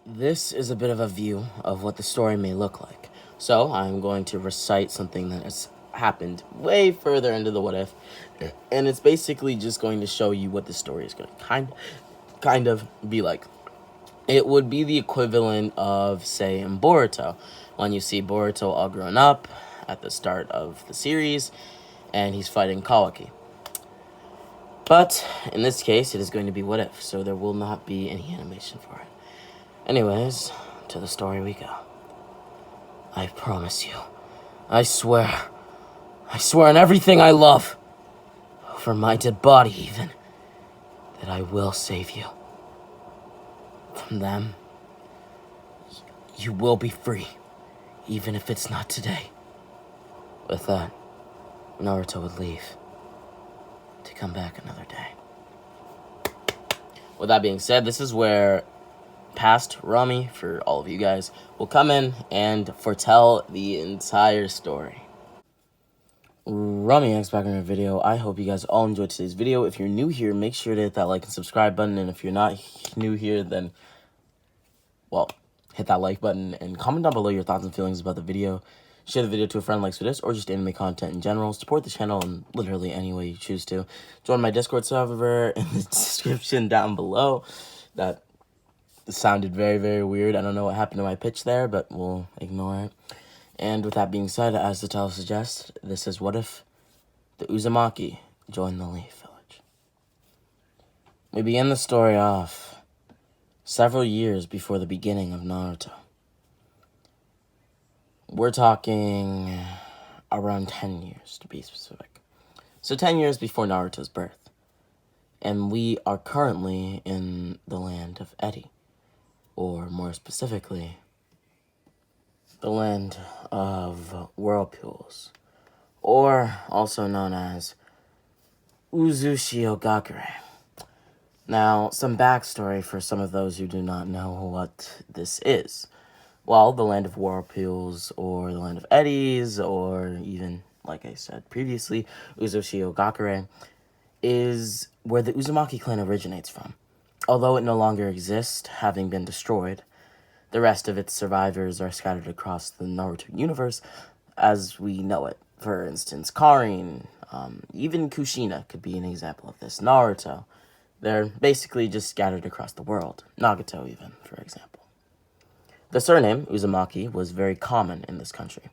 This is a bit of a view of what the story may look like. So I'm going to recite something that has happened way further into the what if, and it's basically just going to show you what the story is going to kind of be like. It would be the equivalent of, say, in Boruto, when you see Boruto all grown up at the start of the series, and he's fighting Kawaki. But in this case, it is going to be what if, so there will not be any animation for it. Anyways, to the story we go. I promise you, I swear on everything I love, over my dead body even, that I will save you. From them, you will be free, even if it's not today. With that, Naruto would leave, to come back another day. With that being said, this is where past Rami, for all of you guys, will come in and foretell the entire story. Rami X back in your video. I hope you guys all enjoyed today's video. If you're new here, make sure to hit that like and subscribe button. And if you're not new here, then, well, hit that like button and comment down below your thoughts and feelings about the video. Share the video to a friend likes for this, or just anime content in general. Support the channel in literally any way you choose to. Join my Discord server in the description down below. That sounded very, very weird. I don't know what happened to my pitch there, but we'll ignore it. And with that being said, as the title suggests, this is What If the Uzumaki joined the Leaf Village. We begin the story off several years before the beginning of Naruto. We're talking around 10 years, to be specific. So 10 years before Naruto's birth. And we are currently in the land of Edi. Or more specifically, the land of whirlpools, or also known as Uzumaki. Now, some backstory for some of those who do not know what this is. Well, the land of whirlpools, or the land of eddies, or even, like I said previously, Uzumaki, is where the Uzumaki clan originates from. Although it no longer exists, having been destroyed, the rest of its survivors are scattered across the Naruto universe as we know it. For instance, Karin, even Kushina could be an example of this. Naruto, they're basically just scattered across the world. Nagato even, for example. The surname, Uzumaki, was very common in this country.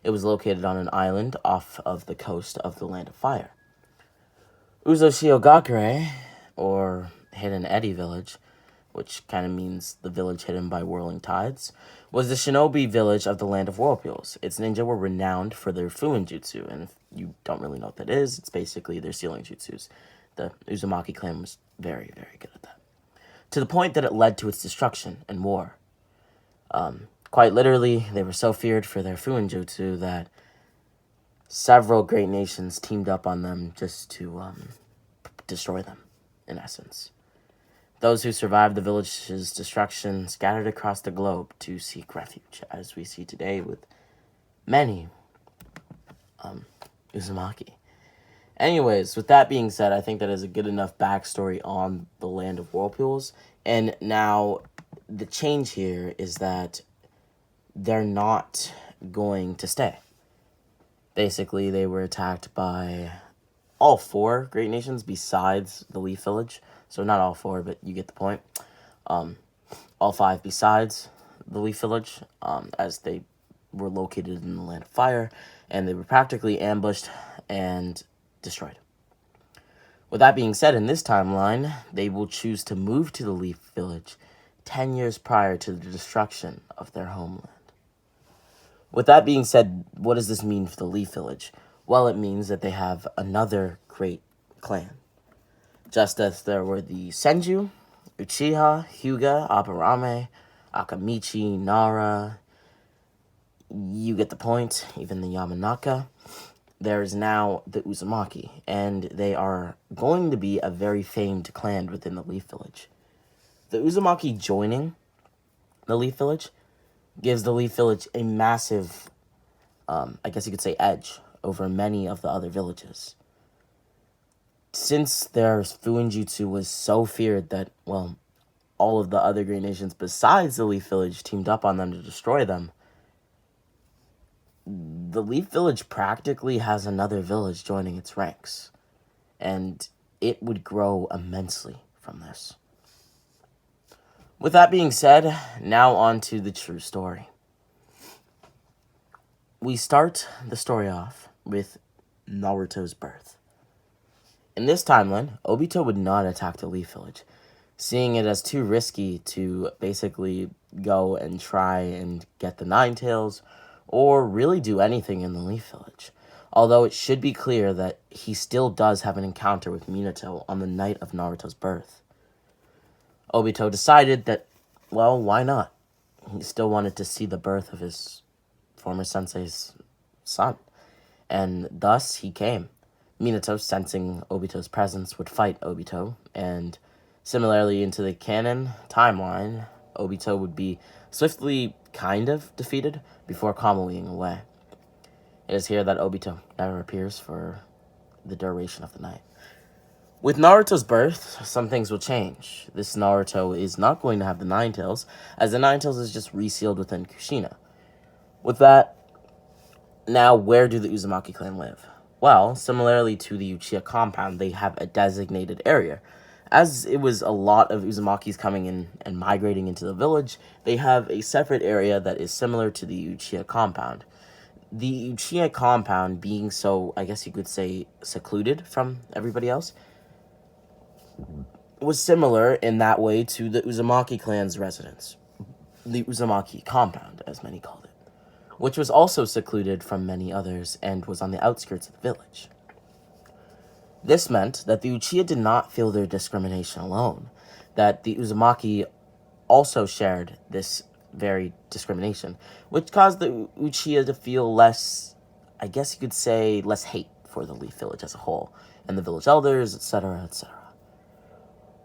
It was located on an island off of the coast of the Land of Fire. Uzumaki, or Hidden Eddy Village, which kind of means the village hidden by whirling tides, was the shinobi village of the Land of Whirlpools. Its ninja were renowned for their fuinjutsu, and if you don't really know what that is, it's basically their sealing jutsus. The Uzumaki clan was very, very good at that. To the point that it led to its destruction and war. Quite literally, they were so feared for their fuinjutsu that several great nations teamed up on them just to destroy them, in essence. Those who survived the village's destruction scattered across the globe to seek refuge, as we see today with many Uzumaki. Anyways, with that being said, I think that is a good enough backstory on the Land of Whirlpools. And now, the change here is that they're not going to stay. Basically, they were attacked by all four great nations besides the Leaf Village. So not all four, but you get the point. All five besides the Leaf Village, as they were located in the Land of Fire, and they were practically ambushed and destroyed. With that being said, in this timeline, they will choose to move to the Leaf Village 10 years prior to the destruction of their homeland. With that being said, what does this mean for the Leaf Village? Well, it means that they have another great clan. Just as there were the Senju, Uchiha, Hyuga, Aburame, Akamichi, Nara, you get the point, even the Yamanaka. There is now the Uzumaki, and they are going to be a very famed clan within the Leaf Village. The Uzumaki joining the Leaf Village gives the Leaf Village a massive, I guess you could say, edge over many of the other villages. Since their fuinjutsu was so feared that, well, all of the other great nations besides the Leaf Village teamed up on them to destroy them, the Leaf Village practically has another village joining its ranks. And it would grow immensely from this. With that being said, now on to the true story. We start the story off with Naruto's birth. In this timeline, Obito would not attack the Leaf Village, seeing it as too risky to basically go and try and get the Nine Tails, or really do anything in the Leaf Village. Although it should be clear that he still does have an encounter with Minato on the night of Naruto's birth. Obito decided that, well, why not? He still wanted to see the birth of his former sensei's son, and thus he came. Minato, sensing Obito's presence, would fight Obito, and similarly into the canon timeline, Obito would be swiftly kind of defeated before calming away. It is here that Obito never appears for the duration of the night. With Naruto's birth, some things will change. This Naruto is not going to have the Nine Tails, as the Nine Tails is just resealed within Kushina. With that, now where do the Uzumaki clan live? Well, similarly to the Uchiha compound, they have a designated area. As it was a lot of Uzumakis coming in and migrating into the village, they have a separate area that is similar to the Uchiha compound. The Uchiha compound being so, I guess you could say, secluded from everybody else, was similar in that way to the Uzumaki clan's residence. The Uzumaki compound, as many called it, which was also secluded from many others and was on the outskirts of the village. This meant that the Uchiha did not feel their discrimination alone, that the Uzumaki also shared this very discrimination, which caused the Uchiha to feel less, I guess you could say, less hate for the Leaf Village as a whole, and the village elders, etc., etc.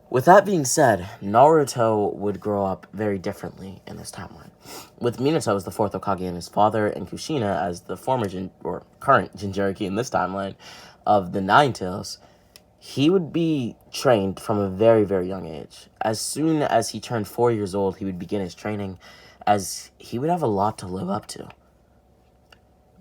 With that being said, Naruto would grow up very differently in this timeline, with Minato as the fourth Hokage and his father, and Kushina as the former current Jinchuriki in this timeline of the Nine Tails. He would be trained from a very, very young age. As soon as he turned 4 years old, he would begin his training, as he would have a lot to live up to.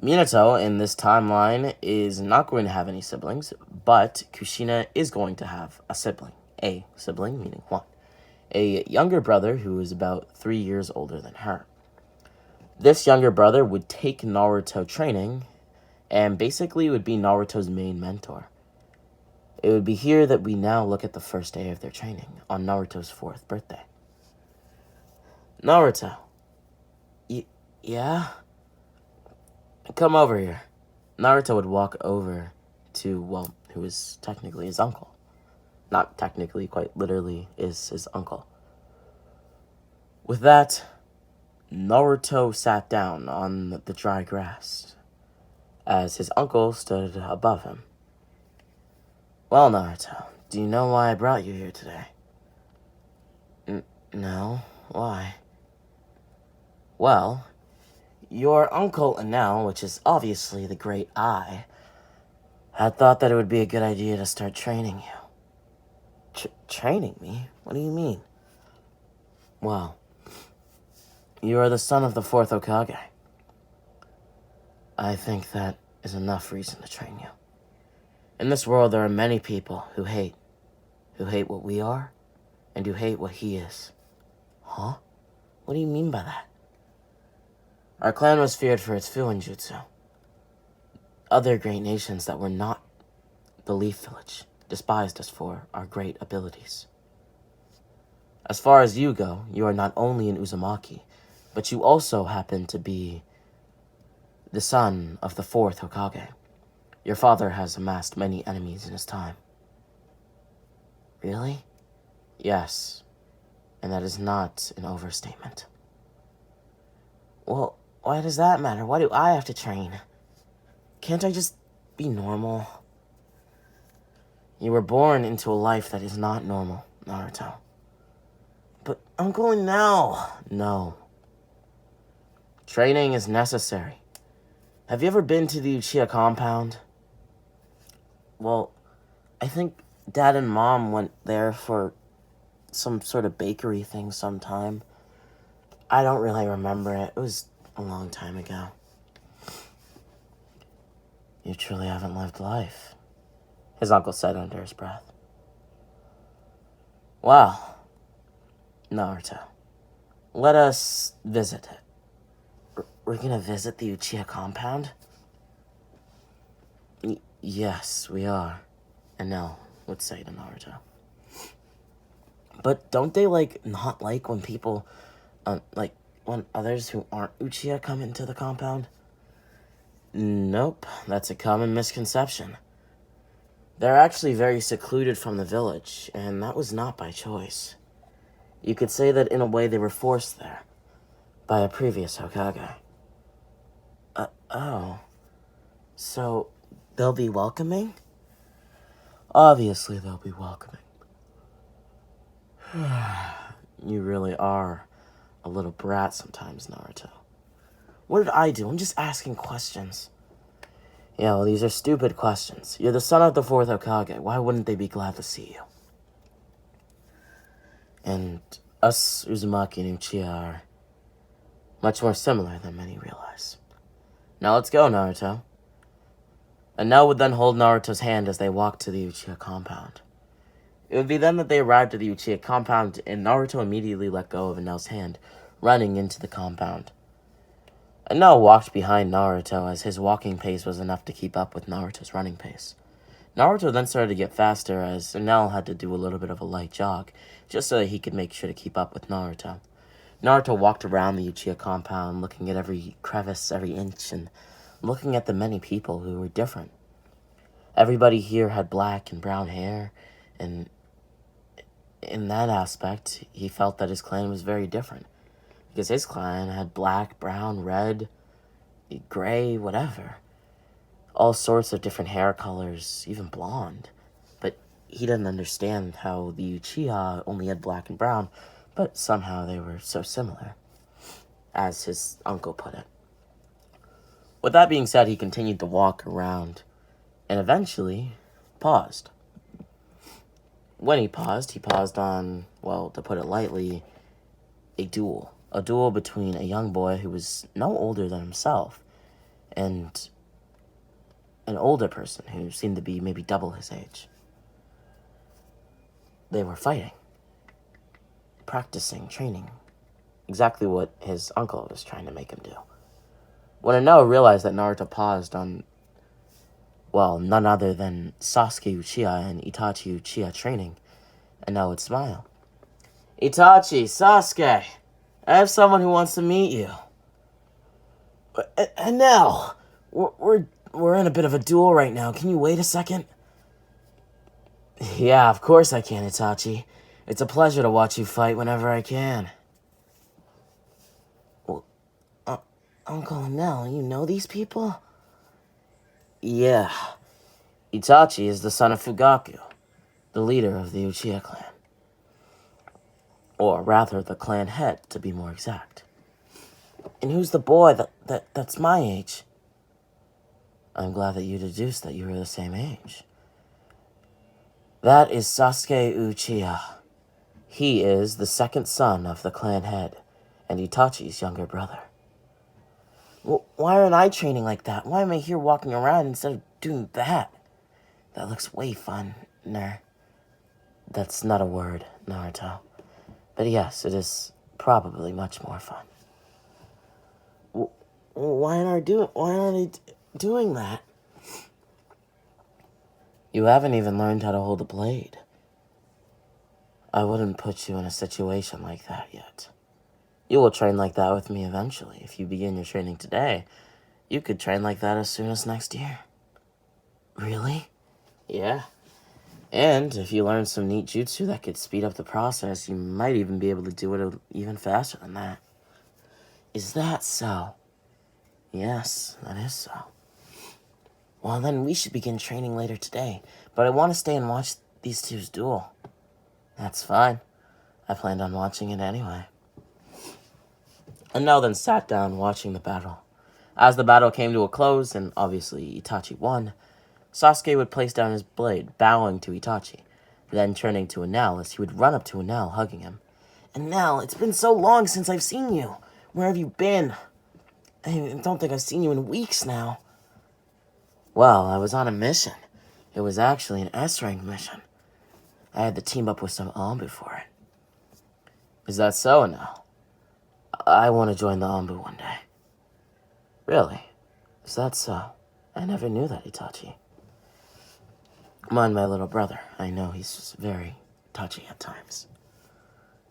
Minato, in this timeline, is not going to have any siblings, but Kushina is going to have a sibling. A sibling, meaning one. A younger brother who is about 3 years older than her. This younger brother would take Naruto training, and basically would be Naruto's main mentor. It would be here that we now look at the first day of their training, on Naruto's 4th birthday. Naruto. Yeah? Come over here. Naruto would walk over to, well, who is technically his uncle. Not technically, quite literally, is his uncle. With that, Naruto sat down on the dry grass, as his uncle stood above him. Well, Naruto, do you know why I brought you here today? No, why? Well, your uncle Enel, which is obviously the great I, had thought that it would be a good idea to start training you. Training me? What do you mean? Well, you are the son of the 4th Hokage. I think that is enough reason to train you. In this world, there are many people who hate what we are, and who hate what he is. Huh? What do you mean by that? Our clan was feared for its Fuin Jutsu. Other great nations that were not the Leaf Village despised us for our great abilities. As far as you go, you are not only an Uzumaki, but you also happen to be the son of the 4th Hokage. Your father has amassed many enemies in his time. Really? Yes, and that is not an overstatement. Well, why does that matter? Why do I have to train? Can't I just be normal? You were born into a life that is not normal, Naruto. But I'm going now. No. Training is necessary. Have you ever been to the Uchiha compound? Well, I think Dad and Mom went there for some sort of bakery thing sometime. I don't really remember it. It was a long time ago. You truly haven't lived life, his uncle said under his breath. Well, Naruto, let us visit it. We're gonna visit the Uchiha compound? Yes, we are. And Nell would say to Naruto. But don't they, not like when people, when others who aren't Uchiha come into the compound? Nope, that's a common misconception. They're actually very secluded from the village, and that was not by choice. You could say that in a way they were forced there by a previous Hokage. Oh. So, they'll be welcoming? Obviously they'll be welcoming. You really are a little brat sometimes, Naruto. What did I do? I'm just asking questions. Yeah, well, these are stupid questions. You're the son of the fourth Hokage. Why wouldn't they be glad to see you? And us Uzumaki and Uchiha are much more similar than many realize. Now let's go, Naruto. And Nell would then hold Naruto's hand as they walked to the Uchiha compound. It would be then that they arrived at the Uchiha compound, and Naruto immediately let go of Nell's hand, running into the compound. And Nell walked behind Naruto, as his walking pace was enough to keep up with Naruto's running pace. Naruto then started to get faster, as Nell had to do a little bit of a light jog, just so that he could make sure to keep up with Naruto. Naruto walked around the Uchiha compound, looking at every crevice, every inch, and looking at the many people who were different. Everybody here had black and brown hair, and in that aspect, he felt that his clan was very different. Because his clan had black, brown, red, gray, whatever. All sorts of different hair colors, even blonde. But he didn't understand how the Uchiha only had black and brown, but somehow they were so similar, as his uncle put it. With that being said, he continued to walk around, and eventually paused. When he paused on, well, to put it lightly, a duel. A duel between a young boy who was no older than himself and an older person who seemed to be maybe double his age. They were fighting, practicing, training, exactly what his uncle was trying to make him do. When Ino realized that Naruto paused on, well, none other than Sasuke Uchiha and Itachi Uchiha training, Ino would smile. Itachi, Sasuke, I have someone who wants to meet you. And now, we're in a bit of a duel right now. Can you wait a second? Yeah, of course I can, Itachi. It's a pleasure to watch you fight whenever I can. Well, Uncle Nell, you know these people? Yeah. Itachi is the son of Fugaku, the leader of the Uchiha clan. Or rather, the clan head, to be more exact. And who's the boy that's my age? I'm glad that you deduced that you were the same age. That is Sasuke Uchiha. He is the second son of the clan head, and Itachi's younger brother. Well, why aren't I training like that? Why am I here walking around instead of doing that? That looks way fun, That's not a word, Naruto. But yes, it is probably much more fun. Why aren't I doing that? You haven't even learned how to hold a blade. I wouldn't put you in a situation like that yet. You will train like that with me eventually. If you begin your training today, you could train like that as soon as next year. Really? Yeah. And if you learn some neat jutsu that could speed up the process, you might even be able to do it even faster than that. Is that so? Yes, that is so. Well, then we should begin training later today, but I want to stay and watch these two's duel. That's fine. I planned on watching it anyway. And Nell then sat down watching the battle. As the battle came to a close, and obviously Itachi won, Sasuke would place down his blade, bowing to Itachi. Then turning to Enel as he would run up to Enel, hugging him. Enel, it's been so long since I've seen you. Where have you been? I don't think I've seen you in weeks now. Well, I was on a mission. It was actually an S-rank mission. I had to team up with some Ambu for it. Is that so, Enel? I want to join the Ambu one day. Really? Is that so? I never knew that, Itachi. Mind my little brother. I know he's just very touchy at times.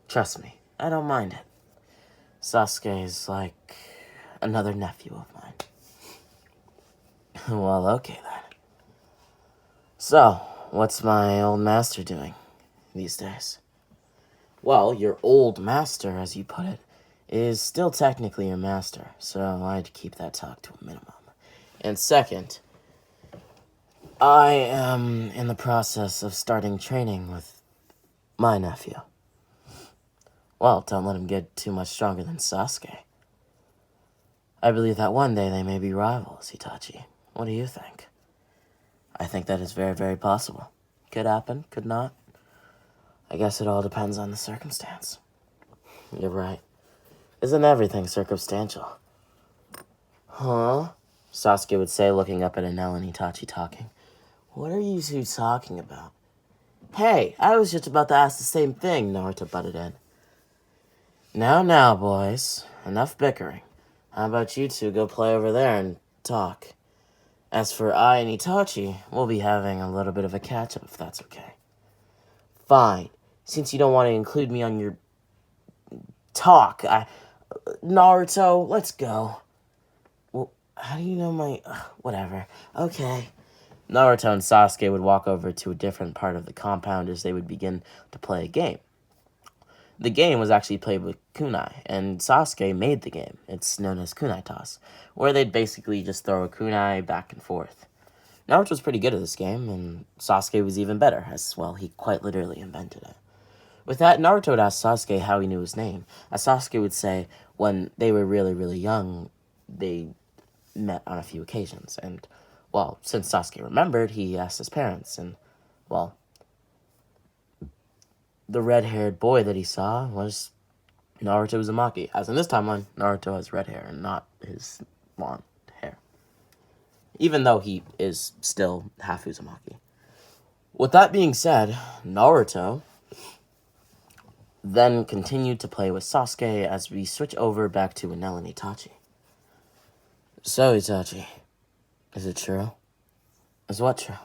Trust me, I don't mind it. Sasuke is like another nephew of mine. Well, okay then. So, what's my old master doing these days? Well, your old master, as you put it, is still technically your master, so I'd keep that talk to a minimum. And second, I am in the process of starting training with my nephew. Well, don't let him get too much stronger than Sasuke. I believe that one day they may be rivals, Itachi. What do you think? I think that is very, very possible. Could happen, could not. I guess it all depends on the circumstance. You're right. Isn't everything circumstantial? Huh? Sasuke would say, looking up at Enel and Itachi talking. What are you two talking about? Hey, I was just about to ask the same thing, Naruto butted in. Now, boys. Enough bickering. How about you two go play over there and talk? As for I and Itachi, we'll be having a little bit of a catch-up if that's okay. Fine. Since you don't want to include me on your talk, Naruto, let's go. Well, how do you know my... whatever. Okay. Naruto and Sasuke would walk over to a different part of the compound as they would begin to play a game. The game was actually played with kunai, and Sasuke made the game. It's known as kunai toss, where they'd basically just throw a kunai back and forth. Naruto was pretty good at this game, and Sasuke was even better, as well, he quite literally invented it. With that, Naruto would ask Sasuke how he knew his name, as Sasuke would say when they were really, really young, they met on a few occasions, and, well, since Sasuke remembered, he asked his parents, and, well, the red-haired boy that he saw was Naruto Uzumaki, as in this timeline, Naruto has red hair and not his blonde hair. Even though he is still half Uzumaki. With that being said, Naruto then continued to play with Sasuke as we switch over back to Enel and Itachi. So, Itachi, is it true? Is what true?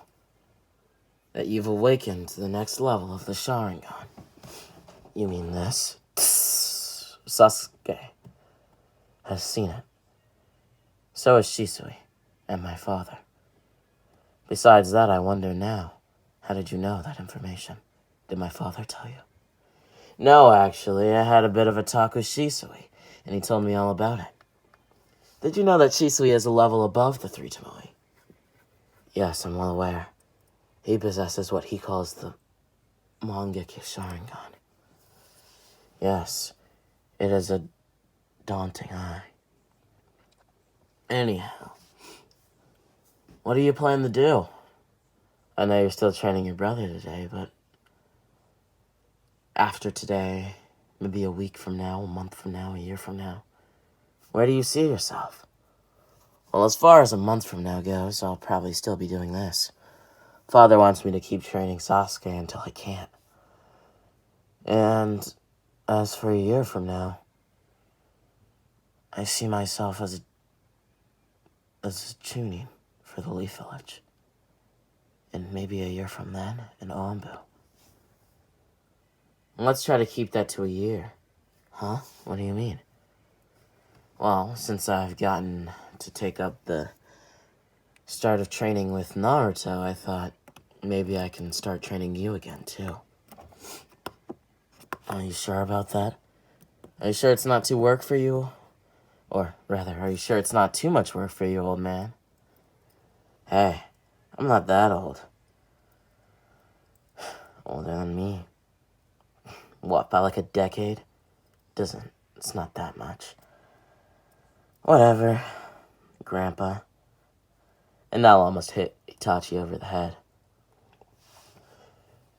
That you've awakened to the next level of the Sharingan. You mean this? Sasuke has seen it. So has Shisui and my father. Besides that, I wonder now, how did you know that information? Did my father tell you? No, actually, I had a bit of a talk with Shisui, and he told me all about it. Did you know that Shisui is a level above the three Tomoe? Yes, I'm well aware. He possesses what he calls the Mangekyo Sharingan. Yes, it is a daunting eye. Anyhow, what do you plan to do? I know you're still training your brother today, but after today, maybe a week from now, a month from now, a year from now, where do you see yourself? Well, as far as a month from now goes, I'll probably still be doing this. Father wants me to keep training Sasuke until I can't. And as for a year from now, I see myself as a Chunin for the Leaf Village. And maybe a year from then, in Ombu. Let's try to keep that to a year. Huh? What do you mean? Well, since I've gotten to take up the start of training with Naruto, I thought maybe I can start training you again, too. Are you sure about that? Are you sure it's not too work for you? Or, rather, are you sure it's not too much work for you, old man? Hey, I'm not that old. Older than me. What, by like a decade? It's not that much. Whatever, Grandpa. And Nell almost hit Itachi over the head.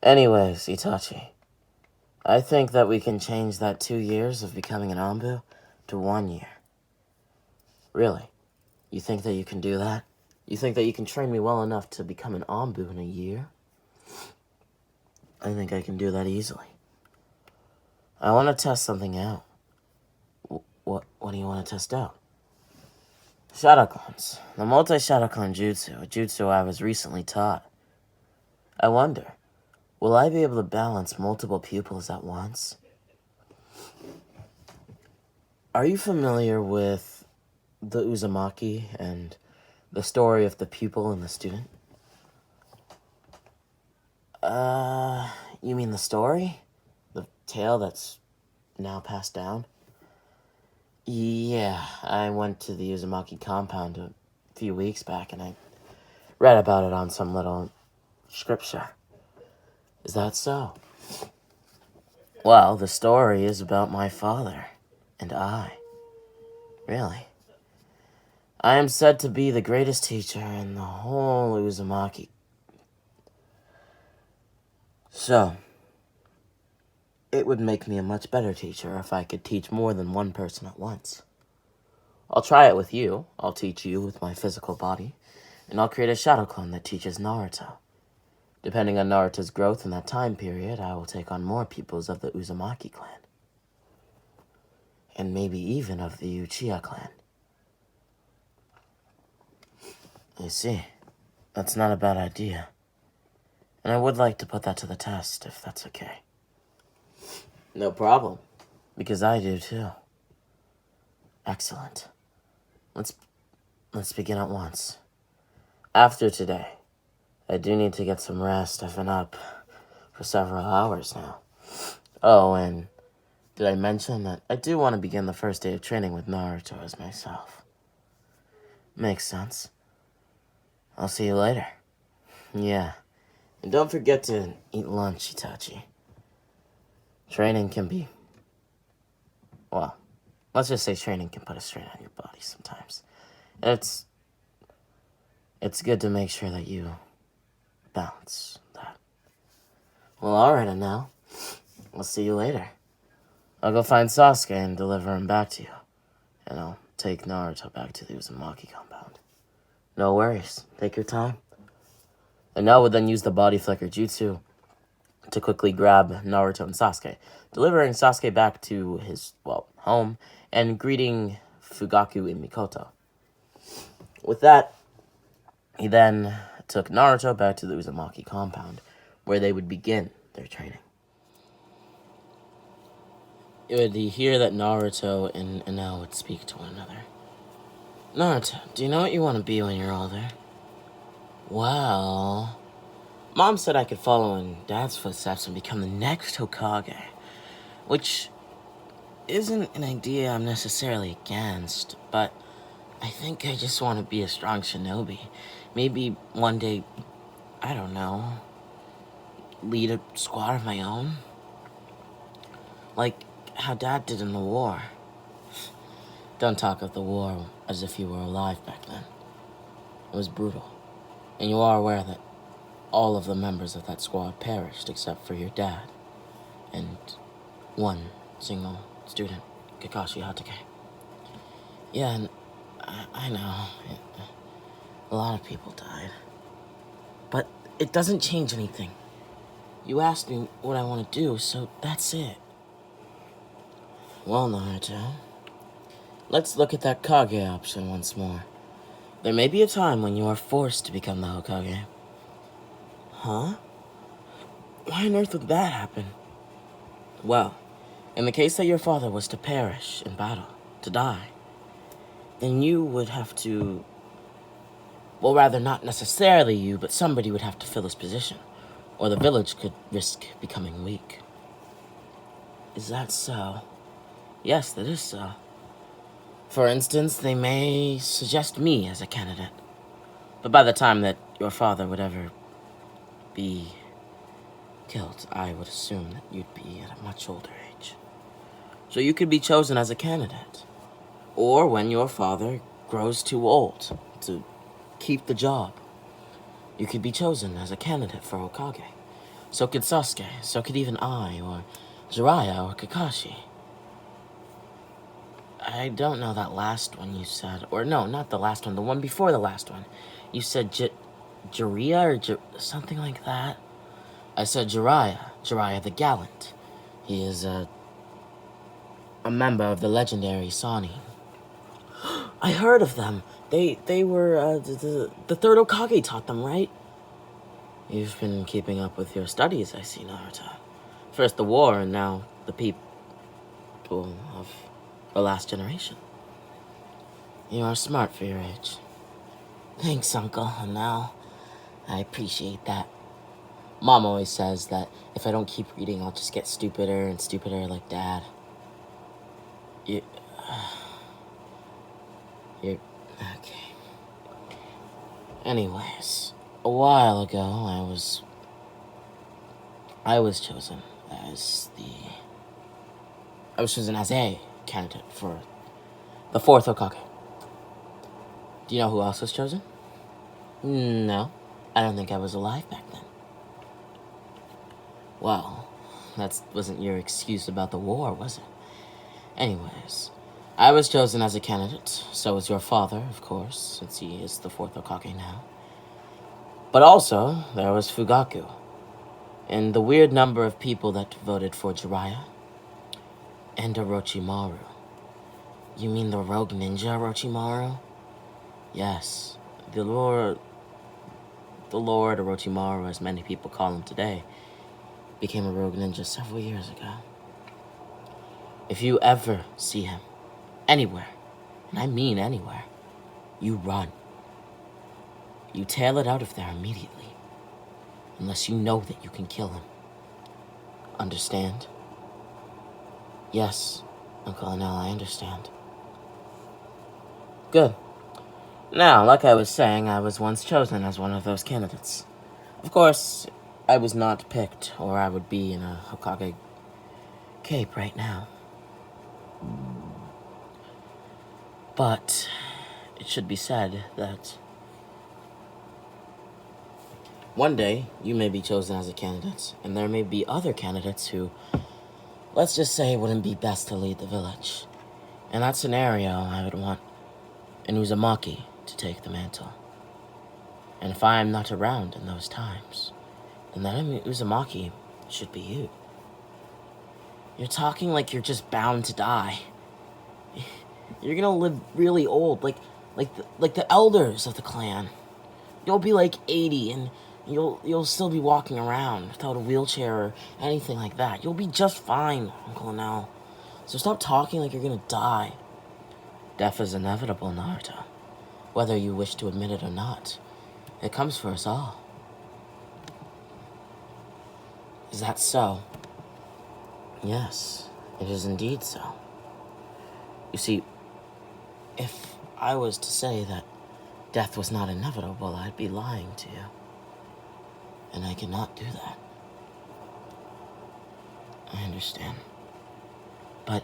Anyways, Itachi, I think that we can change that 2 years of becoming an Anbu to 1 year. Really? You think that you can do that? You think that you can train me well enough to become an Anbu in a year? I think I can do that easily. I want to test something out. What do you want to test out? Shadowclans. The multi-Shadowclan jutsu, a jutsu I was recently taught. I wonder, will I be able to balance multiple pupils at once? Are you familiar with the Uzumaki and the story of the pupil and the student? You mean the story? The tale that's now passed down? Yeah, I went to the Uzumaki compound a few weeks back and I read about it on some little scripture. Is that so? Well, the story is about my father and I. Really. I am said to be the greatest teacher in the whole Uzumaki. So, it would make me a much better teacher if I could teach more than one person at once. I'll try it with you. I'll teach you with my physical body. And I'll create a shadow clone that teaches Naruto. Depending on Naruto's growth in that time period, I will take on more pupils of the Uzumaki clan. And maybe even of the Uchiha clan. You see, that's not a bad idea. And I would like to put that to the test, if that's okay. No problem, because I do too. Excellent. Let's begin at once. After today, I do need to get some rest. I've been up for several hours now. Oh, and did I mention that I do want to begin the first day of training with Naruto as myself? Makes sense. I'll see you later. Yeah. And don't forget to eat lunch, Itachi. Training can be... Well, let's just say training can put a strain on your body sometimes. It's good to make sure that you balance that. Well, alright, and now, I'll see you later. I'll go find Sasuke and deliver him back to you. And I'll take Naruto back to the Uzumaki compound. No worries. Take your time. And now would then use the body flicker jutsu to quickly grab Naruto and Sasuke, delivering Sasuke back to his, home, and greeting Fugaku and Mikoto. With that, he then took Naruto back to the Uzumaki compound, where they would begin their training. It would hear that Naruto and Enel would speak to one another. Naruto, do you know what you want to be when you're older? Well, Mom said I could follow in Dad's footsteps and become the next Hokage, which isn't an idea I'm necessarily against, but I think I just want to be a strong shinobi. Maybe one day, I don't know, lead a squad of my own? Like how Dad did in the war. Don't talk of the war as if you were alive back then. It was brutal. And you are aware that all of the members of that squad perished except for your dad and one single student, Kakashi Hatake. Yeah, and I know, a lot of people died. But it doesn't change anything. You asked me what I want to do, so that's it. Well, Naruto, let's look at that Kage option once more. There may be a time when you are forced to become the Hokage. Huh? Why on earth would that happen? Well, in the case that your father was to perish in battle, to die, then you would have to... Well, rather, not necessarily you, but somebody would have to fill his position, or the village could risk becoming weak. Is that so? Yes, that is so. For instance, they may suggest me as a candidate. But by the time that your father would ever be killed, I would assume that you'd be at a much older age. So you could be chosen as a candidate. Or when your father grows too old to keep the job, you could be chosen as a candidate for Hokage. So could Sasuke, so could even I, or Jiraiya, or Kakashi. I don't know that last one you said. Or no, not the last one, the one before the last one. You said Jiraiya or something like that? I said Jiraiya the Gallant. He is a member of the legendary Sani. I heard of them. They were, the third Hokage taught them, right? You've been keeping up with your studies, I see, Naruto. First the war, and now the people of the last generation. You are smart for your age. Thanks, Uncle. And now, I appreciate that. Mom always says that if I don't keep reading, I'll just get stupider and stupider like Dad. You're okay. Anyways, a while ago, I was chosen as a candidate for the fourth Hokage. Do you know who else was chosen? No, I don't think I was alive back then. Well, that wasn't your excuse about the war, was it? Anyways, I was chosen as a candidate, so was your father, of course, since he is the fourth Hokage now. But also, there was Fugaku, and the weird number of people that voted for Jiraiya, and Orochimaru. You mean the rogue ninja Orochimaru? Yes, the Lord Orochimaru, as many people call him today, became a rogue ninja several years ago. If you ever see him, anywhere, and I mean anywhere, you run. You tail it out of there immediately, unless you know that you can kill him. Understand? Yes, Uncle Anel, I understand. Good. Now, like I was saying, I was once chosen as one of those candidates. Of course, I was not picked, or I would be in a Hokage cape right now. But it should be said that one day you may be chosen as a candidate, and there may be other candidates who, let's just say, wouldn't be best to lead the village. In that scenario, I would want an Uzumaki to take the mantle. And if I am not around in those times, then that Uzumaki should be you. You're talking like you're just bound to die. You're gonna live really old, like the elders of the clan. You'll be like 80 and you'll still be walking around without a wheelchair or anything like that. You'll be just fine, Uncle Nell. So stop talking like you're gonna die. Death is inevitable, Naruto. Whether you wish to admit it or not, it comes for us all. Is that so? Yes, it is indeed so. You see, if I was to say that death was not inevitable, I'd be lying to you. And I cannot do that. I understand. But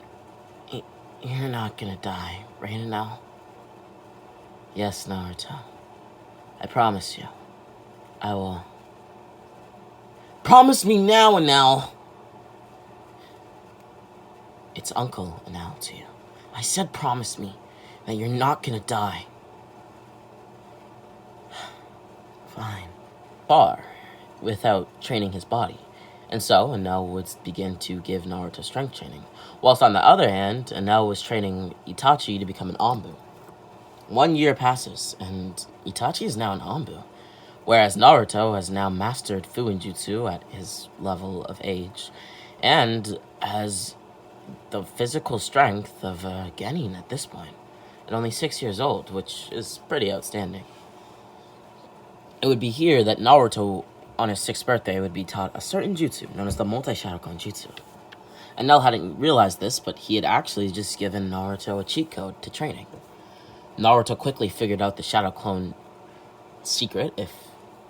you're not gonna die, right now? Yes, Naruto. I promise you. I will. Promise me now, Anel! It's Uncle Anel to you. I said promise me that you're not gonna die. Fine. Far, without training his body. And so, Anel would begin to give Naruto strength training. Whilst on the other hand, Anel was training Itachi to become an Anbu. 1 year passes, and Itachi is now an Anbu. Whereas Naruto has now mastered Fuinjutsu at his level of age, and has the physical strength of a Genin at this point, at only 6 years old, which is pretty outstanding. It would be here that Naruto, on his 6th birthday, would be taught a certain jutsu, known as the Multi-Shadokan Jutsu. And Nell hadn't realized this, but he had actually just given Naruto a cheat code to training. Naruto quickly figured out the Shadow Clone secret, if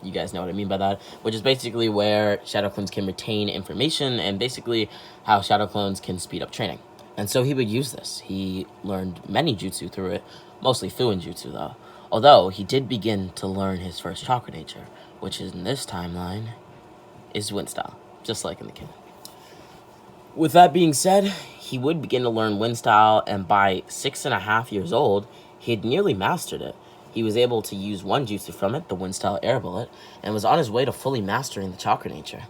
you guys know what I mean by that, which is basically where Shadow Clones can retain information and basically how Shadow Clones can speed up training. And so he would use this. He learned many jutsu through it, mostly Fuinjutsu though. Although he did begin to learn his first chakra nature, which in this timeline is wind style, just like in the canon. With that being said, he would begin to learn wind style, and by 6.5 years old, he had nearly mastered it. He was able to use one jutsu from it, the wind style air bullet, and was on his way to fully mastering the chakra nature.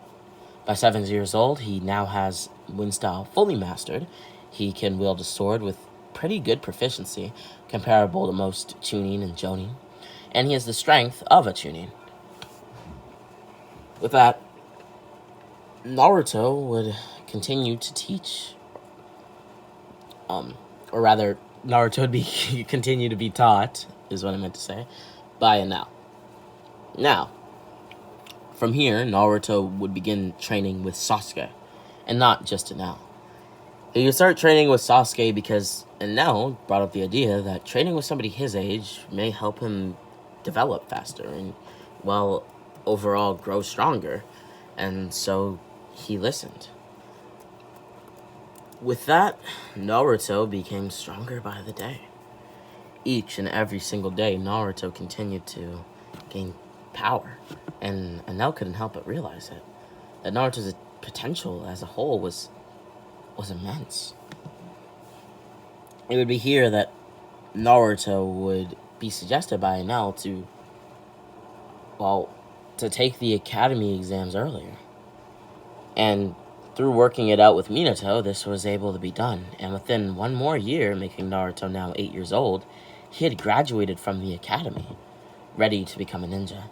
By 7 years old, he now has wind style fully mastered. He can wield a sword with pretty good proficiency, comparable to most chunin and jonin, and he has the strength of a chunin. With that, Naruto would continue to teach, or rather, Naruto would be continue to be taught, is what I meant to say, by Enel. Now, from here, Naruto would begin training with Sasuke, and not just Enel. He would start training with Sasuke because Enel brought up the idea that training with somebody his age may help him develop faster and, well, overall grow stronger, and so he listened. With that, Naruto became stronger by the day. Each and every single day, Naruto continued to gain power, and Enel couldn't help but realize it. That Naruto's potential as a whole was immense. It would be here that Naruto would be suggested by Enel to take the academy exams earlier. And through working it out with Minato, this was able to be done. And within one more year, making Naruto now 8 years old, he had graduated from the academy, ready to become a ninja.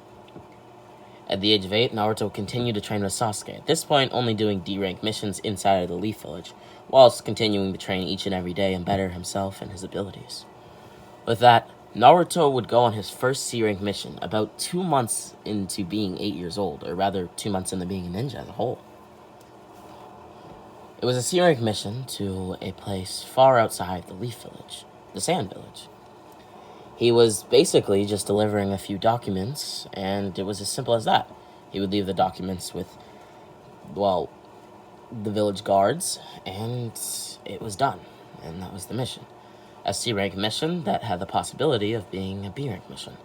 At the age of 8, Naruto continued to train with Sasuke, at this point only doing D-rank missions inside of the Leaf Village, whilst continuing to train each and every day and better himself and his abilities. With that, Naruto would go on his first C-rank mission about 2 months into being 8 years old, or rather 2 months into being a ninja as a whole. It was a C-rank mission to a place far outside the Leaf Village, the Sand Village. He was basically just delivering a few documents, and it was as simple as that. He would leave the documents with, the village guards, and it was done. And that was the mission. A C-rank mission that had the possibility of being a B-rank mission.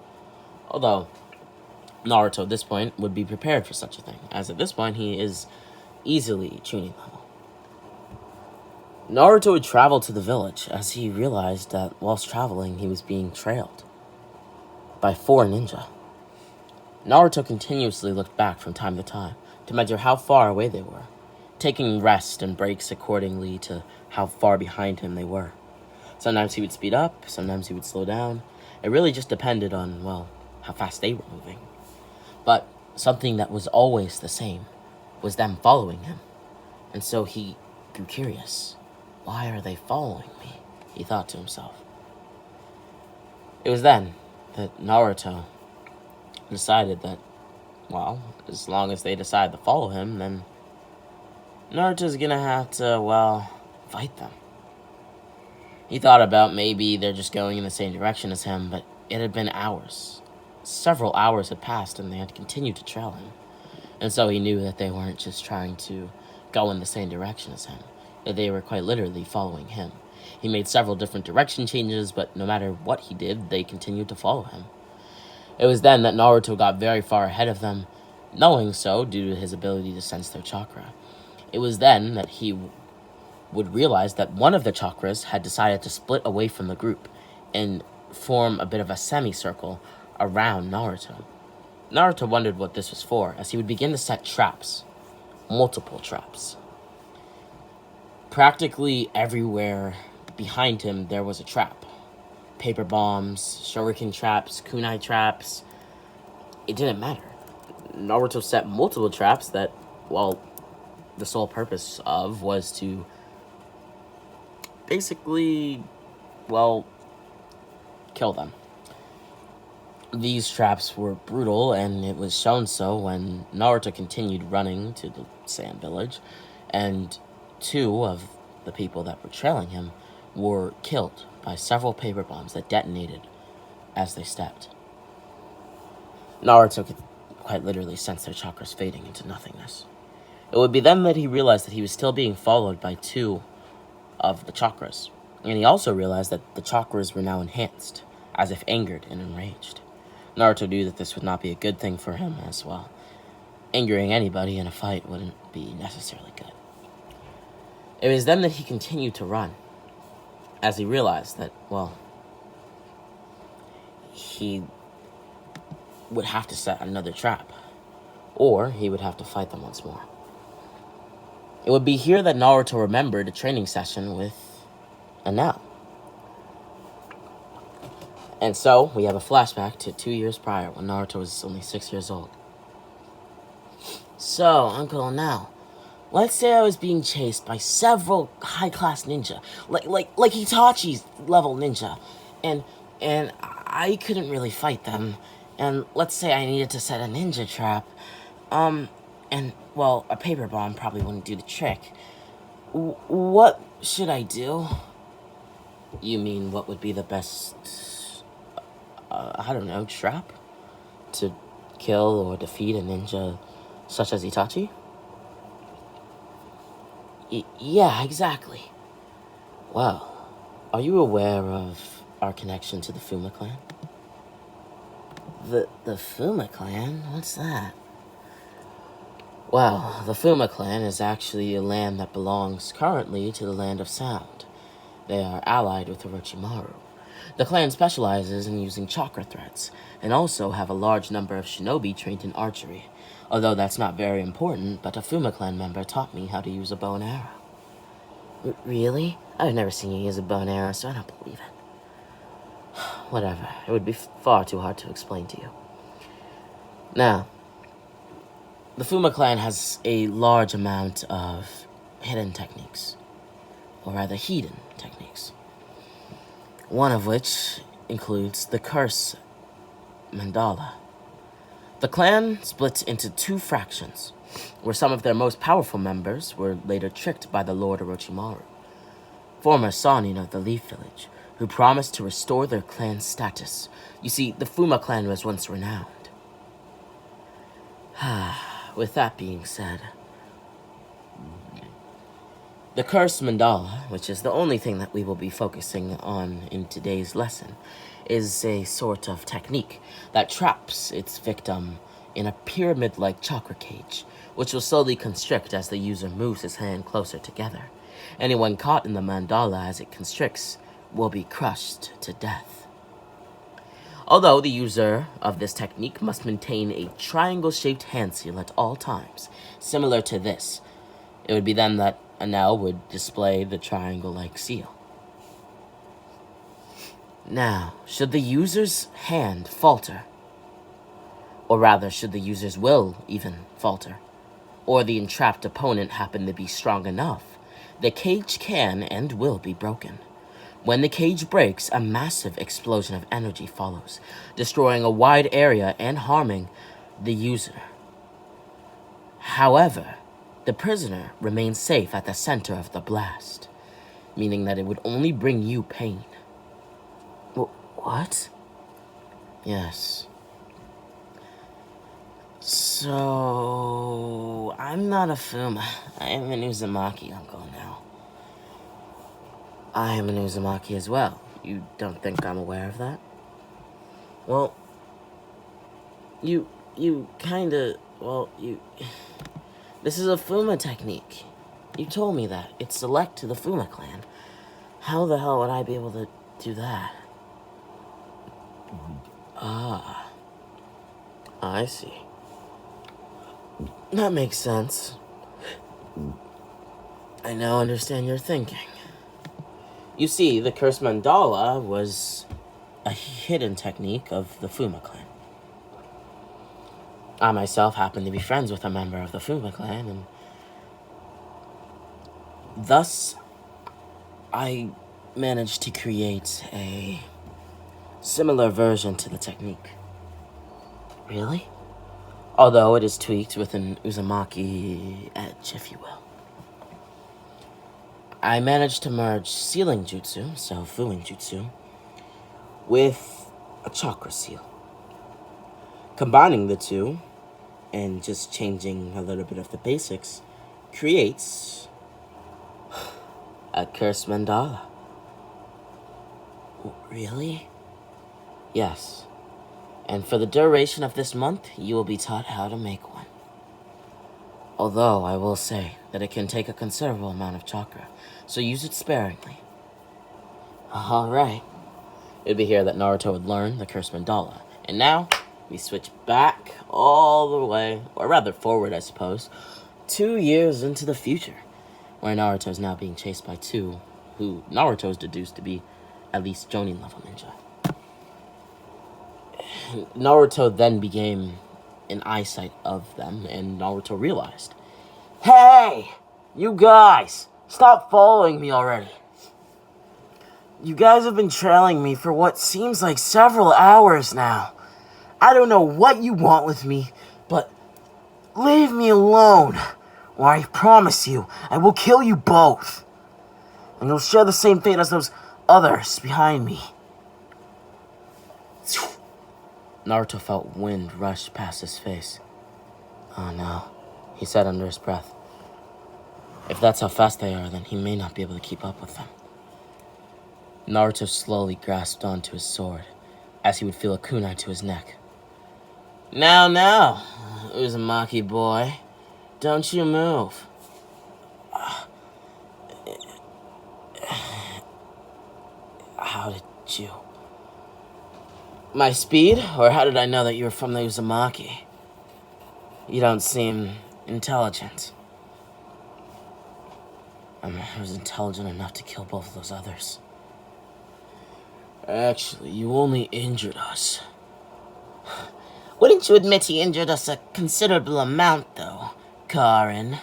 Although, Naruto at this point would be prepared for such a thing, as at this point he is easily Chunin level. Naruto would travel to the village as he realized that whilst traveling he was being trailed by 4 ninja. Naruto continuously looked back from time to measure how far away they were, taking rest and breaks accordingly to how far behind him they were. Sometimes he would speed up, sometimes he would slow down. It really just depended on, how fast they were moving. But something that was always the same was them following him. And so he grew curious. Why are they following me? He thought to himself. It was then that Naruto decided that, as long as they decide to follow him, then Naruto's gonna have to, fight them. He thought about maybe they're just going in the same direction as him, but it had been hours. Several hours had passed and they had continued to trail him. And so he knew that they weren't just trying to go in the same direction as him. That they were quite literally following him. He made several different direction changes, but no matter what he did, they continued to follow him. It was then that Naruto got very far ahead of them, knowing so due to his ability to sense their chakra. It was then that he would realize that one of the chakras had decided to split away from the group and form a bit of a semicircle around Naruto. Naruto wondered what this was for, as he would begin to set traps. Multiple traps. Practically everywhere behind him there was a trap. Paper bombs, shuriken traps, kunai traps. It didn't matter. Naruto set multiple traps that, the sole purpose of was to basically, kill them. These traps were brutal, and it was shown so when Naruto continued running to the Sand Village, and 2 of the people that were trailing him were killed by several paper bombs that detonated as they stepped. Naruto could quite literally sense their chakras fading into nothingness. It would be then that he realized that he was still being followed by 2 of the chakras, and he also realized that the chakras were now enhanced, as if angered and enraged. Naruto knew that this would not be a good thing for him as well. Injuring anybody in a fight wouldn't be necessarily good. It was then that he continued to run, as he realized that, well, he would have to set another trap, or he would have to fight them once more. It would be here that Naruto remembered a training session with Enel. And so, we have a flashback to 2 years prior, when Naruto was only 6 years old. So, Uncle Enel, let's say I was being chased by several high-class ninja, like Itachi's level ninja, and I couldn't really fight them, and let's say I needed to set a ninja trap, and, well, a paper bomb probably wouldn't do the trick. What should I do? You mean what would be the best, I don't know, trap to kill or defeat a ninja such as Itachi? Yeah, exactly. Well, are you aware of our connection to the Fuma clan? The Fuma clan? What's that? Well, the Fuma clan is actually a land that belongs currently to the Land of Sound. They are allied with Orochimaru. The clan specializes in using chakra threads, and also have a large number of shinobi trained in archery. Although that's not very important, but a Fuma clan member taught me how to use a bow and arrow. Really? I've never seen you use a bow and arrow, so I don't believe it. Whatever, it would be far too hard to explain to you. Now, the Fuma clan has a large amount of hidden techniques, or rather hidden techniques. One of which includes the Curse Mandala. The clan splits into 2 fractions, where some of their most powerful members were later tricked by the Lord Orochimaru, former Sanin of the Leaf Village, who promised to restore their clan's status. You see, the Fuma clan was once renowned. With that being said, the Curse Mandala, which is the only thing that we will be focusing on in today's lesson, is a sort of technique that traps its victim in a pyramid-like chakra cage, which will slowly constrict as the user moves his hand closer together. Anyone caught in the mandala as it constricts will be crushed to death. Although the user of this technique must maintain a triangle-shaped hand seal at all times, similar to this. It would be then that Enel would display the triangle-like seal. Now, should the user's hand falter, or rather, should the user's will even falter, or the entrapped opponent happen to be strong enough, the cage can and will be broken. When the cage breaks, a massive explosion of energy follows, destroying a wide area and harming the user. However, the prisoner remains safe at the center of the blast, meaning that it would only bring you pain. What? Yes. So, I'm not a Fuma. I am an Uzumaki uncle now. I am an Uzumaki as well. You don't think I'm aware of that? Well, you kinda, this is a Fuma technique. You told me that. It's select to the Fuma clan. How the hell would I be able to do that? Ah, I see. That makes sense. I now understand your thinking. You see, the Curse Mandala was a hidden technique of the Fuma clan. I myself happen to be friends with a member of the Fuma clan, and thus I managed to create a similar version to the technique. Really? Although it is tweaked with an Uzumaki edge, if you will. I managed to merge sealing jutsu, so Fuin jutsu, with a chakra seal. Combining the two, and just changing a little bit of the basics, creates a Curse Mandala. Really? Yes. And for the duration of this month, you will be taught how to make one. Although I will say that it can take a considerable amount of chakra, so use it sparingly. Alright. It'd be here that Naruto would learn the cursed mandala. And now, we switch back all the way, or rather forward I suppose, 2 years into the future, where Naruto is now being chased by two, who Naruto is deduced to be at least Jonin level ninja. Naruto then became an eyesight of them, and Naruto realized, hey! You guys! Stop following me already! You guys have been trailing me for what seems like several hours now. I don't know what you want with me, but leave me alone, or I promise you, I will kill you both. And you'll share the same fate as those others behind me. Naruto felt wind rush past his face. Oh no, he said under his breath. If that's how fast they are, then he may not be able to keep up with them. Naruto slowly grasped onto his sword, as he would feel a kunai to his neck. Now, Uzumaki boy, don't you move. How did you... My speed? Or how did I know that you were from the Uzumaki? You don't seem intelligent. I was intelligent enough to kill both of those others. Actually, you only injured us. Wouldn't you admit he injured us a considerable amount, though, Karin?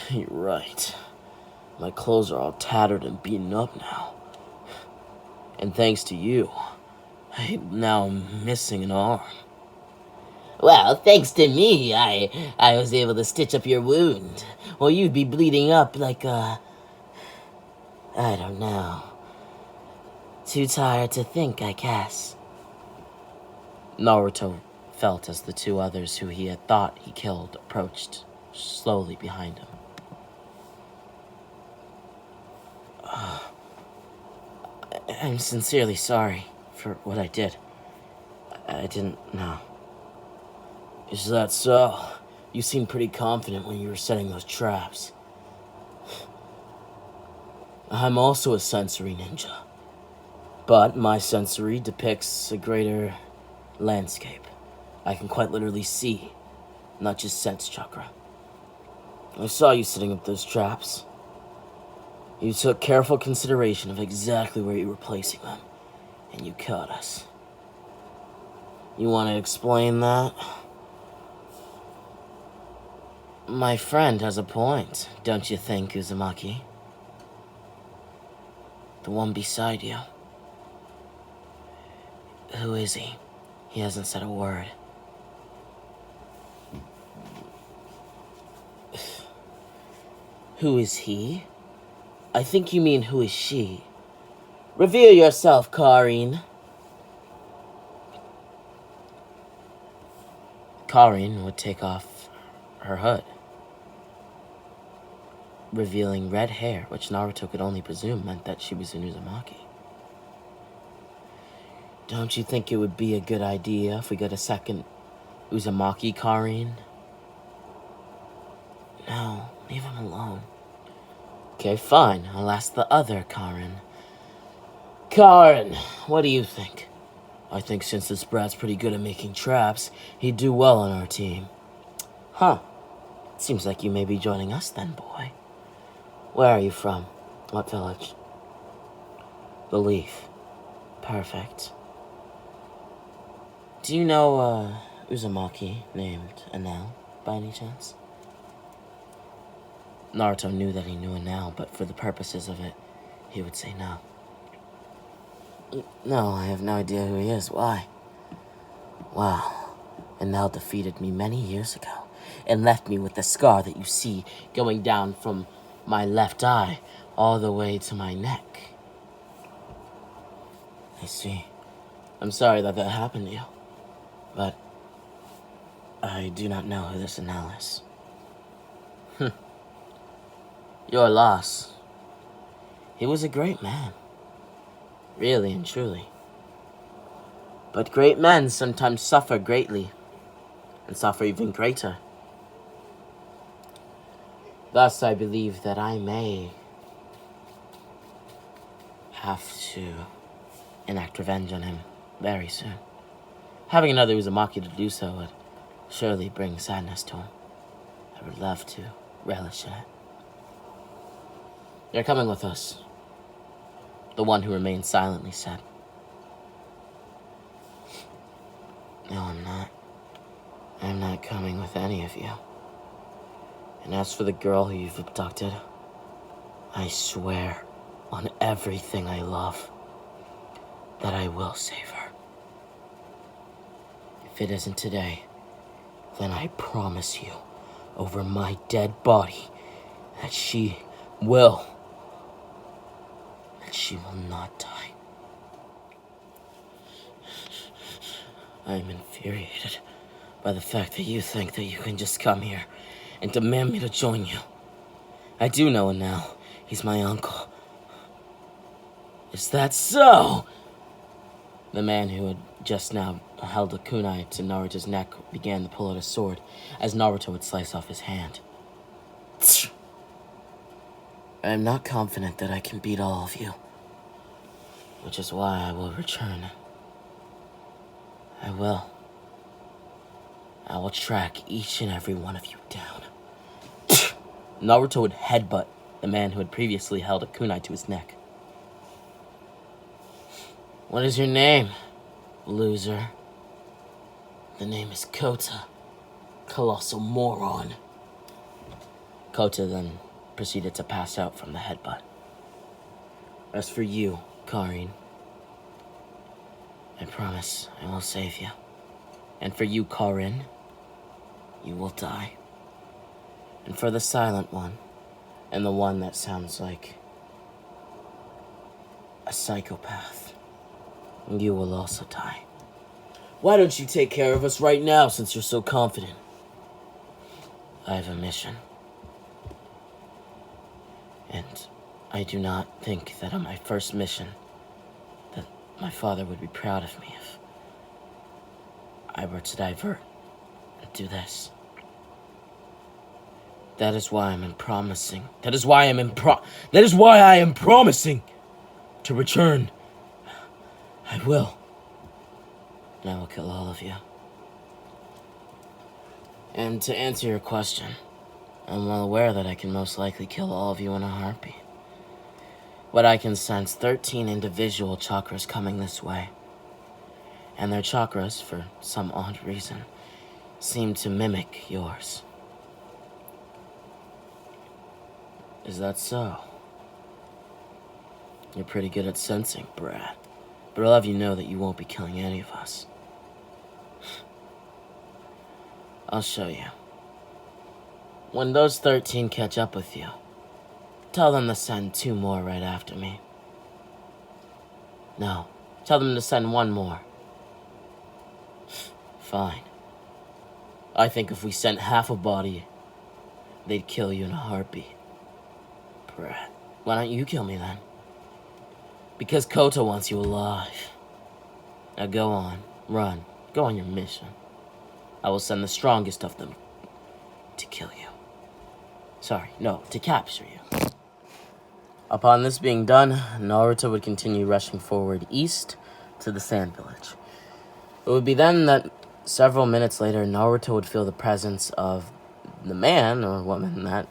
You're right. My clothes are all tattered and beaten up now. And thanks to you, I'm now missing an arm. Well, thanks to me, I was able to stitch up your wound. Or you'd be bleeding up like a... I don't know. Too tired to think, I guess. Naruto felt as the two others who he had thought he killed approached slowly behind him. I'm sincerely sorry for what I did. I didn't know. Is that so? You seemed pretty confident when you were setting those traps. I'm also a sensory ninja. But my sensory depicts a greater landscape. I can quite literally see, not just sense chakra. I saw you setting up those traps. You took careful consideration of exactly where you were placing them, and you caught us. You want to explain that? My friend has a point, don't you think, Uzumaki? The one beside you. Who is he? He hasn't said a word. Who is he? I think you mean who is she. Reveal yourself, Karin. Karin would take off her hood, revealing red hair, which Naruto could only presume meant that she was an Uzumaki. Don't you think it would be a good idea if we got a second Uzumaki, Karin? No, leave him alone. Okay, fine. I'll ask the other Karin. Karin, what do you think? I think since this brat's pretty good at making traps, he'd do well on our team. Huh. Seems like you may be joining us then, boy. Where are you from? What village? The Leaf. Perfect. Do you know, Uzumaki named Enel, by any chance? Naruto knew that he knew Enel, but for the purposes of it, he would say no. No, I have no idea who he is. Why? Wow. Enel defeated me many years ago, and left me with the scar that you see going down from my left eye all the way to my neck. I see. I'm sorry that happened to you, but I do not know who this Enel is. Your loss. He was a great man. Really and truly. But great men sometimes suffer greatly, and suffer even greater. Thus, I believe that I may have to enact revenge on him very soon. Having another Uzumaki to do so would surely bring sadness to him. I would love to relish in it. You're coming with us, the one who remained silently said. No, I'm not. I'm not coming with any of you. And as for the girl who you've abducted, I swear on everything I love that I will save her. If it isn't today, then I promise you over my dead body that she will not die. I am infuriated by the fact that you think that you can just come here and demand me to join you. I do know him now. He's my uncle. Is that so? The man who had just now held a kunai to Naruto's neck began to pull out a sword as Naruto would slice off his hand. I am not confident that I can beat all of you, which is why I will return. I will track each and every one of you down. Naruto would headbutt the man who had previously held a kunai to his neck. What is your name, loser? The name is Kota, colossal moron. Kota then proceeded to pass out from the headbutt. As for you, Karin, I promise I will save you. And for you, Karin, you will die. And for the silent one, and the one that sounds like a psychopath, you will also die. Why don't you take care of us right now since you're so confident? I have a mission. And I do not think that on my first mission that my father would be proud of me if I were to divert and do this. That is why I am promising to return. I will. And I will kill all of you. And to answer your question, I'm well aware that I can most likely kill all of you in a heartbeat. But I can sense 13 individual chakras coming this way. And their chakras, for some odd reason, seem to mimic yours. Is that so? You're pretty good at sensing, Brad. But I'll have you know that you won't be killing any of us. I'll show you. When those 13 catch up with you, tell them to send 2 more right after me. No, tell them to send 1 more. Fine. I think if we sent half a body, they'd kill you in a heartbeat. Brad, why don't you kill me then? Because Kota wants you alive. Now go on, run, go on your mission. I will send the strongest of them to kill you. Sorry, no, to capture you. Upon this being done, Naruto would continue rushing forward east to the Sand Village. It would be then that several minutes later, Naruto would feel the presence of the man or woman that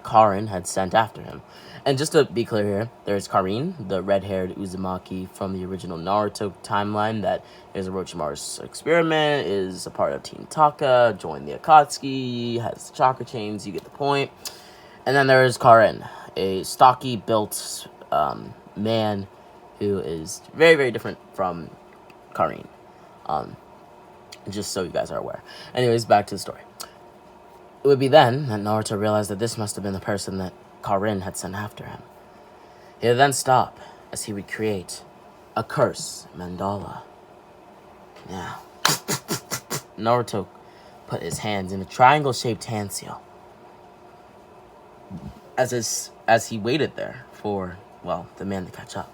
Karin had sent after him. And just to be clear here, there's Karin, the red-haired Uzumaki from the original Naruto timeline that is Orochimaru's experiment, is a part of Team Taka, joined the Akatsuki, has the chakra chains, you get the point. And then there is Karin, a stocky built man who is very, very different from Karin. Just so you guys are aware. Anyways, back to the story. It would be then that Naruto realized that this must have been the person that Karin had sent after him. He would then stop as he would create a curse mandala. Now, Naruto put his hands in a triangle-shaped hand seal. As he waited there for, well, the man to catch up.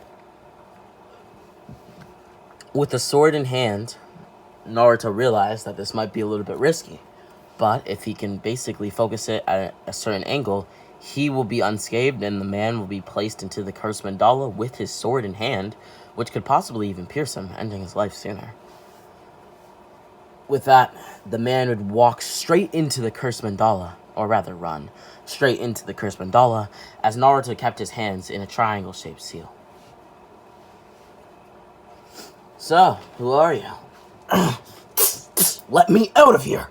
With the sword in hand, Naruto realized that this might be a little bit risky. But if he can basically focus it at a certain angle, he will be unscathed, and the man will be placed into the cursed mandala with his sword in hand, which could possibly even pierce him, ending his life sooner. With that, the man would walk straight into the cursed mandala, or rather run, straight into the cursed mandala, as Naruto kept his hands in a triangle-shaped seal. So, who are you? Let me out of here!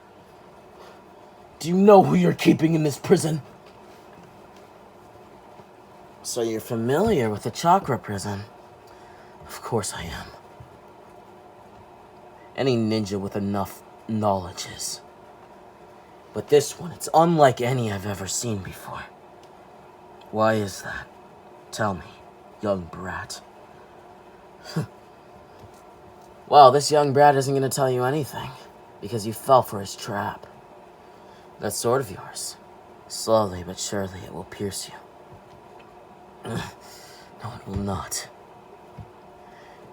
Do you know who you're keeping in this prison? So you're familiar with the chakra prison? Of course I am. Any ninja with enough knowledge is. But this one, it's unlike any I've ever seen before. Why is that? Tell me, young brat. Well, this young brat isn't going to tell you anything, because you fell for his trap. That sword of yours, slowly but surely it will pierce you. No, it will not.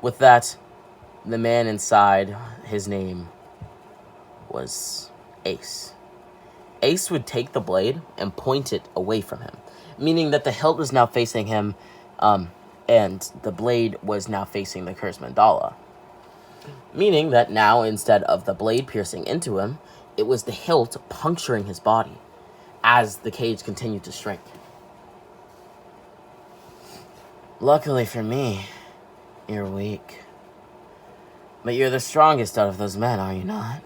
With that, the man inside, his name was Ace. Ace would take the blade and point it away from him, meaning that the hilt was now facing him, and the blade was now facing the cursed mandala. Meaning that now, instead of the blade piercing into him, it was the hilt puncturing his body as the cage continued to shrink. Luckily for me, you're weak. But you're the strongest out of those men, are you not?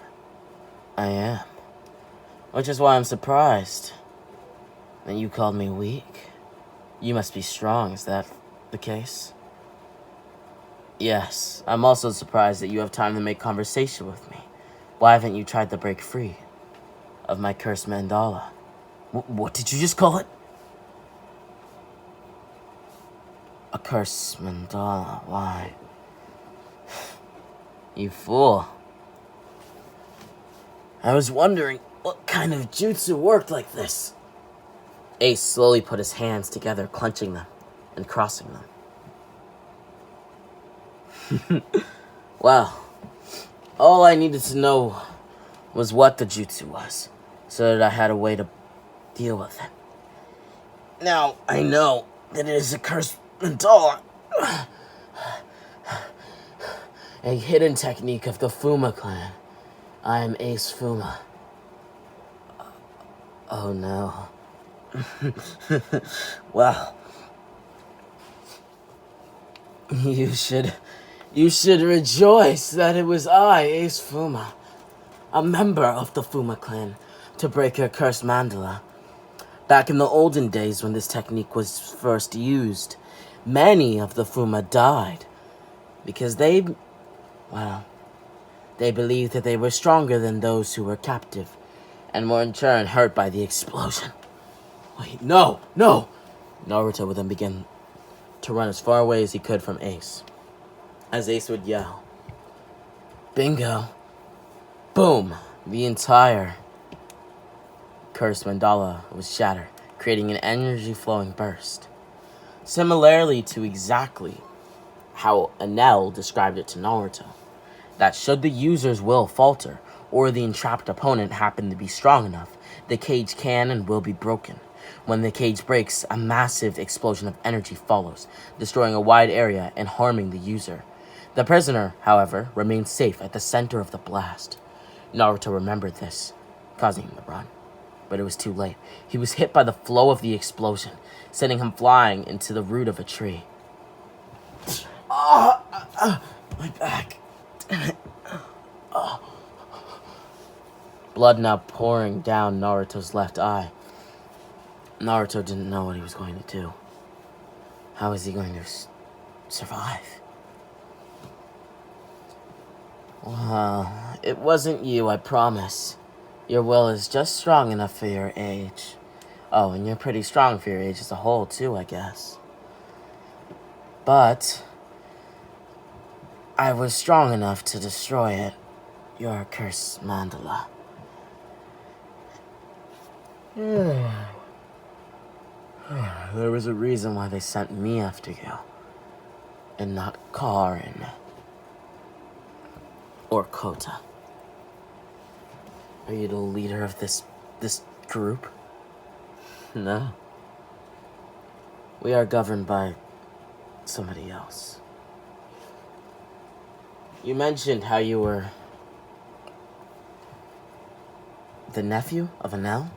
I am. Which is why I'm surprised that you called me weak. You must be strong, is that the case? Yes, I'm also surprised that you have time to make conversation with me. Why haven't you tried to break free of my cursed mandala? What did you just call it? A cursed mandala, why? You fool. I was wondering what kind of jutsu worked like this. Ace slowly put his hands together, clenching them and crossing them. Well, all I needed to know was what the jutsu was, so that I had a way to deal with it. Now, I know that it is a cursed mandala. A hidden technique of the Fuma clan. I am Ace Fuma. Oh no. Well, you should rejoice that it was I, Ace Fuma, a member of the Fuma clan, to break your cursed mandala. Back in the olden days when this technique was first used, many of the Fuma died because they believed that they were stronger than those who were captive and were in turn hurt by the explosion. Wait, no! Naruto would then begin to run as far away as he could from Ace. As Ace would yell, bingo! Boom! The entire cursed mandala was shattered, creating an energy-flowing burst. Similarly to exactly how Enel described it to Naruto, that should the user's will falter, or the entrapped opponent happen to be strong enough, the cage can and will be broken. When the cage breaks, a massive explosion of energy follows, destroying a wide area and harming the user. The prisoner, however, remained safe at the center of the blast. Naruto remembered this, causing him to run. But it was too late. He was hit by the flow of the explosion, sending him flying into the root of a tree. My back. Damn it. Blood now pouring down Naruto's left eye. Naruto didn't know what he was going to do. How was he going to survive? Well, it wasn't you, I promise. Your will is just strong enough for your age. Oh, and you're pretty strong for your age as a whole, too, I guess. But I was strong enough to destroy it. Your cursed mandala. There was a reason why they sent me after you, and not Karin or Kota. Are you the leader of this group? No, We are governed by somebody else. You mentioned how you were the nephew of Anel?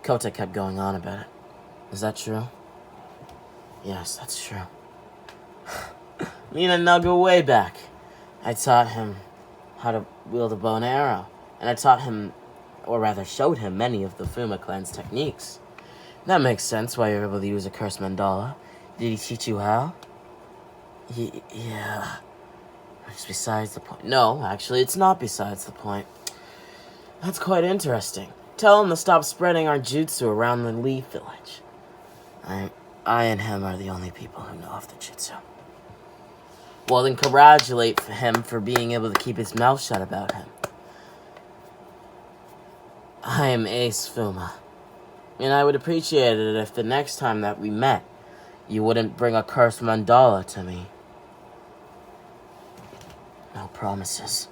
Kota kept going on about it. Is that true? Yes, that's true. Me and Anel go way back. I taught him how to wield a bow and arrow, and I taught him, or rather showed him, many of the Fuma clan's techniques. That makes sense why you're able to use a cursed mandala. Did he teach you how? Yeah. It's besides the point. No, actually, it's not besides the point. That's quite interesting. Tell him to stop spreading our jutsu around the Leaf Village. I and him are the only people who know of the jutsu. Well, then congratulate him for being able to keep his mouth shut about him. I am Ace Fuma, and I would appreciate it if the next time that we met, you wouldn't bring a cursed mandala to me. No promises,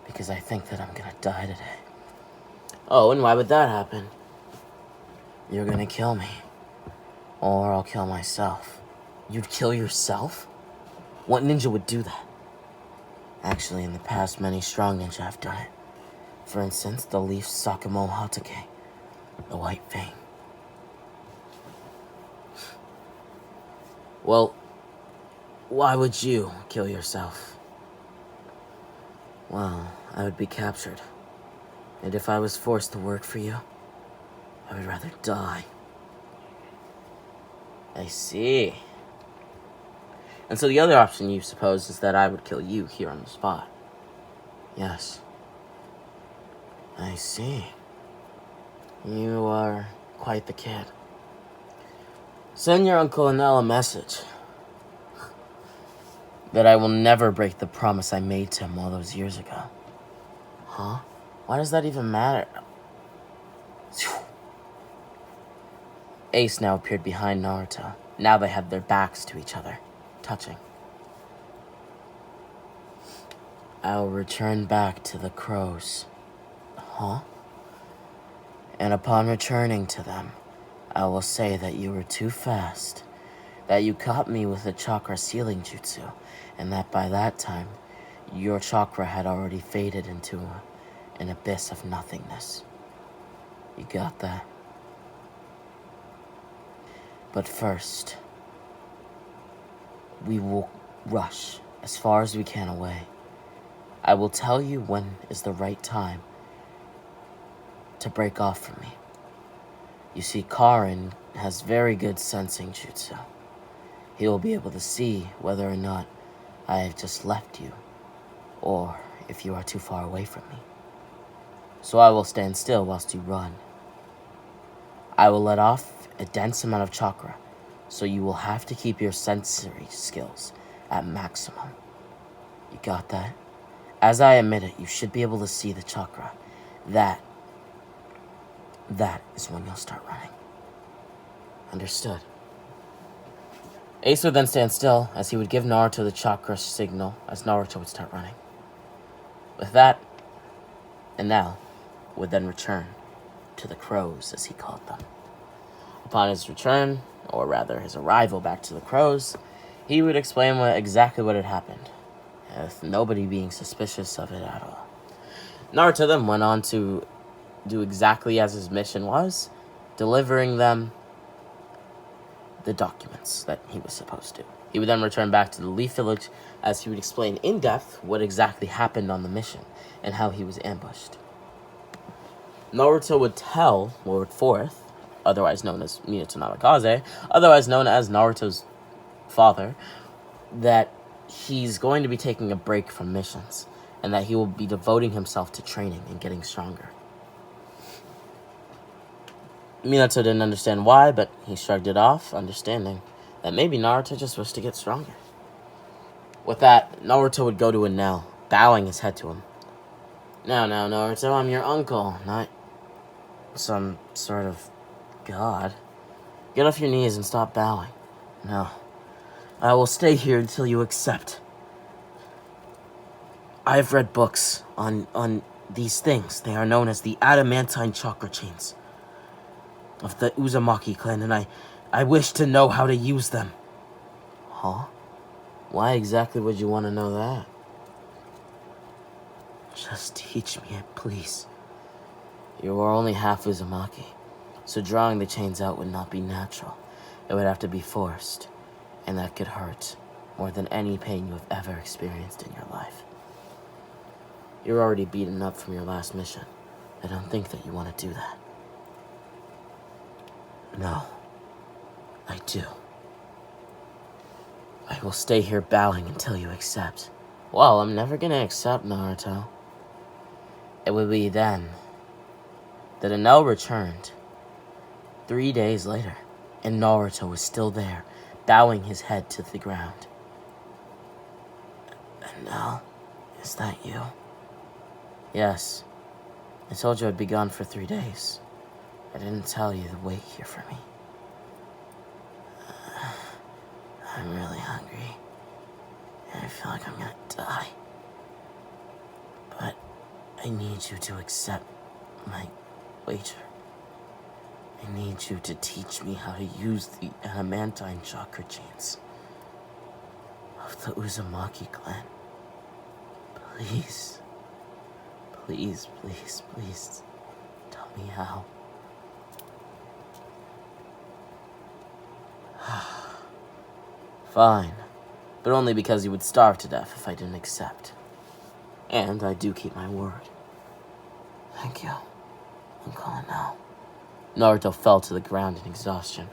because I think that I'm gonna die today. Oh, and why would that happen? You're gonna kill me, or I'll kill myself. You'd kill yourself? What ninja would do that? Actually, in the past, many strong ninja have done it. For instance, the Leaf Sakamo Hatake, the White Fang. Well, why would you kill yourself? Well, I would be captured. And if I was forced to work for you, I would rather die. I see. And so the other option you suppose is that I would kill you here on the spot. Yes. I see. You are quite the kid. Send your Uncle Anel a message that I will never break the promise I made to him all those years ago. Huh? Why does that even matter? Ace now appeared behind Naruto. Now they had their backs to each other, touching. I'll return back to the crows. Huh? And upon returning to them, I will say that you were too fast, that you caught me with a chakra sealing jutsu, and that by that time, your chakra had already faded into an abyss of nothingness. You got that? But first, we will rush as far as we can away. I will tell you when is the right time to break off from me. You see, Karin has very good sensing jutsu. He will be able to see whether or not I have just left you, or if you are too far away from me. So I will stand still whilst you run. I will let off a dense amount of chakra, so you will have to keep your sensory skills at maximum. You got that? As I emit it, you should be able to see the chakra. That is when you'll start running. Understood. Ace would then stand still as he would give Naruto the chakra signal as Naruto would start running. With that, and now, would then return to the crows, as he called them. Upon his return, or rather his arrival back to the crows, he would explain exactly what had happened, with nobody being suspicious of it at all. Naruto then went on to do exactly as his mission was, delivering them the documents that he was supposed to. He would then return back to the Leaf Village as he would explain in depth what exactly happened on the mission and how he was ambushed. Naruto would tell Lord Fourth, otherwise known as Minato Namikaze, otherwise known as Naruto's father, that he's going to be taking a break from missions and that he will be devoting himself to training and getting stronger. Minato didn't understand why, but he shrugged it off, understanding that maybe Naruto just wished to get stronger. With that, Naruto would go to Enel, bowing his head to him. Now, Naruto, I'm your uncle, not some sort of god. Get off your knees and stop bowing. No, I will stay here until you accept. I've read books on these things. They are known as the adamantine chakra chains of the Uzumaki clan, and I wish to know how to use them. Huh? Why exactly would you want to know that? Just teach me it, please. You are only half Uzumaki, so drawing the chains out would not be natural. It would have to be forced, and that could hurt more than any pain you have ever experienced in your life. You're already beaten up from your last mission. I don't think that you want to do that. No, I do. I will stay here bowing until you accept. Well, I'm never gonna accept, Naruto. It would be then that Enel returned 3 days later, and Naruto was still there, bowing his head to the ground. Enel, is that you? Yes. I told you I'd be gone for 3 days. I didn't tell you to wait here for me. I'm really hungry, and I feel like I'm gonna die. But I need you to accept my wager. I need you to teach me how to use the adamantine chakra chains of the Uzumaki clan. Please. Please, please, please. Tell me how. Fine. But only because you would starve to death if I didn't accept. And I do keep my word. Thank you. I'm calling now. Naruto fell to the ground in exhaustion.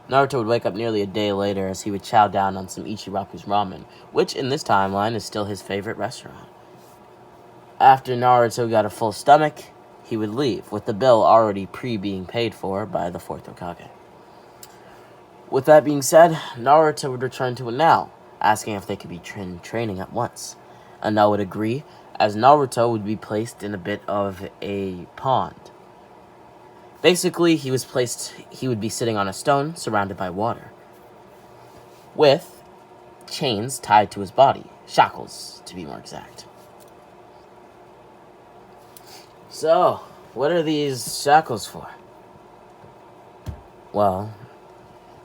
Naruto would wake up nearly a day later as he would chow down on some Ichiraku's ramen, which in this timeline is still his favorite restaurant. After Naruto got a full stomach, he would leave, with the bill already being paid for by the 4th Hokage. With that being said, Naruto would return to Enel, asking if they could be training at once. Enel would agree, as Naruto would be placed in a bit of a pond. Basically, he would be sitting on a stone surrounded by water, with chains tied to his body, shackles to be more exact. So, what are these shackles for? Well,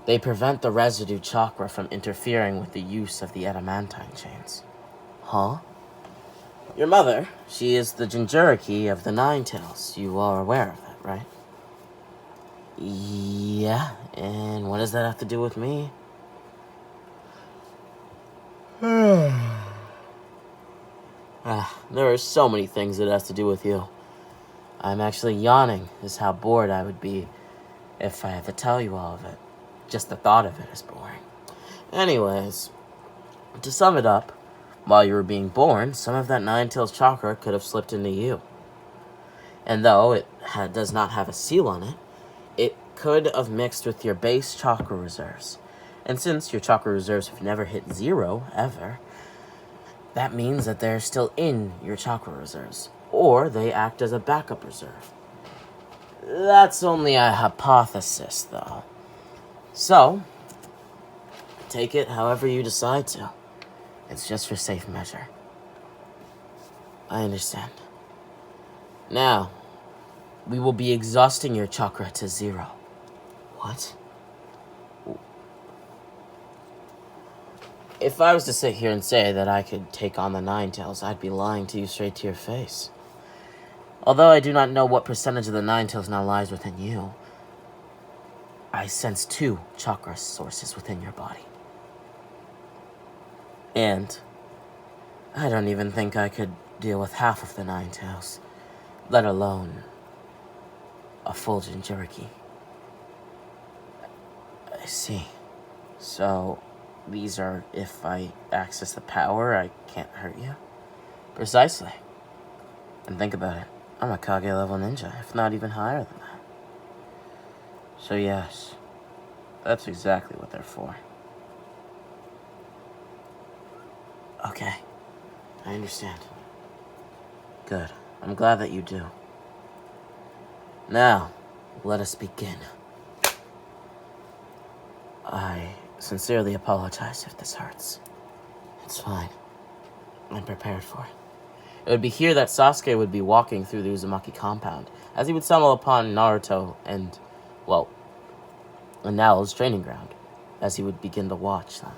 they prevent the residue chakra from interfering with the use of the adamantine chains. Huh? Your mother, she is the Jinchuriki of the Nine Tails. You are aware of that, right? Yeah, and what does that have to do with me? There are so many things it has to do with you. I'm actually yawning, is how bored I would be if I had to tell you all of it. Just the thought of it is boring. Anyways, to sum it up, while you were being born, some of that Nine-Tails chakra could have slipped into you. And though it does not have a seal on it, it could have mixed with your base chakra reserves. And since your chakra reserves have never hit 0, ever, that means that they're still in your chakra reserves, or they act as a backup reserve. That's only a hypothesis, though. So, take it however you decide to. It's just for safe measure. I understand. Now, we will be exhausting your chakra to 0. What? If I was to sit here and say that I could take on the Nine Tails, I'd be lying to you straight to your face. Although I do not know what percentage of the Nine Tails now lies within you, I sense 2 chakra sources within your body. And I don't even think I could deal with half of the Nine Tails, let alone a full Jinchuriki. I see. So, these are, if I access the power, I can't hurt you? Precisely. And think about it. I'm a Kage level ninja, if not even higher than that. So yes, that's exactly what they're for. Okay, I understand. Good. I'm glad that you do. Now, let us begin. I sincerely apologize if this hurts. It's fine. I'm prepared for it. It would be here that Sasuke would be walking through the Uzumaki compound, as he would stumble upon Naruto and, well, and Nao's training ground, as he would begin to watch them.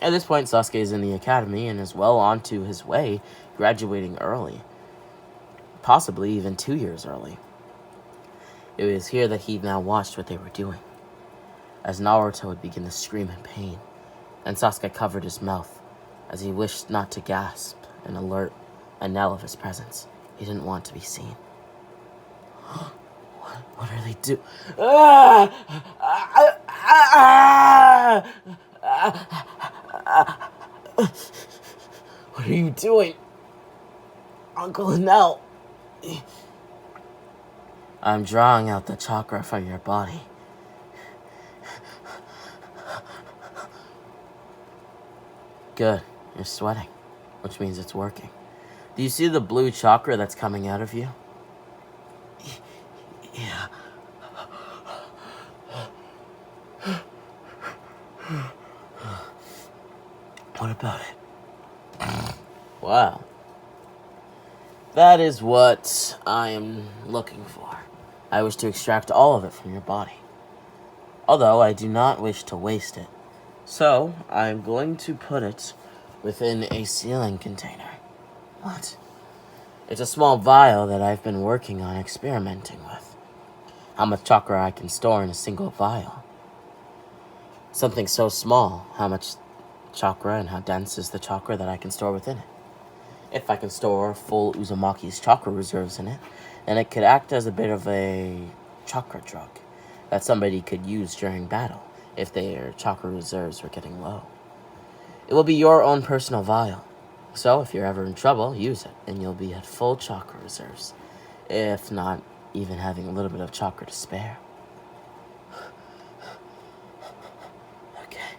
At this point, Sasuke is in the academy and is well onto his way, graduating early, possibly even 2 years early. It was here that he now watched what they were doing, as Naruto would begin to scream in pain, and Sasuke covered his mouth, as he wished not to gasp and alert Enel of his presence. He didn't want to be seen. What are they doing? What are you doing, Uncle Enel? I'm drawing out the chakra from your body. Good, you're sweating, which means it's working. Do you see the blue chakra that's coming out of you? Yeah. What about it? Wow. That is what I am looking for. I wish to extract all of it from your body. Although I do not wish to waste it. So, I'm going to put it within a sealing container. What? It's a small vial that I've been working on experimenting with. How much chakra I can store in a single vial. Something so small, how much chakra and how dense is the chakra that I can store within it. If I can store full Uzumaki's chakra reserves in it, then it could act as a bit of a chakra drug that somebody could use during battle if their chakra reserves were getting low. It will be your own personal vial, so if you're ever in trouble, use it, and you'll be at full chakra reserves, if not even having a little bit of chakra to spare. Okay.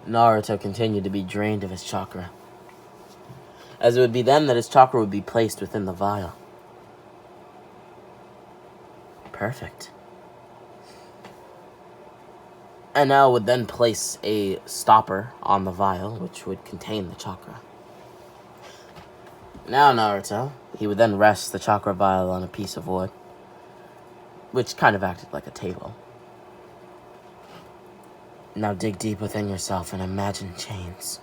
Naruto continued to be drained of his chakra, as it would be then that his chakra would be placed within the vial. Perfect. And now would then place a stopper on the vial, which would contain the chakra. Now, Naruto, he would then rest the chakra vial on a piece of wood, which kind of acted like a table. Now dig deep within yourself and imagine chains.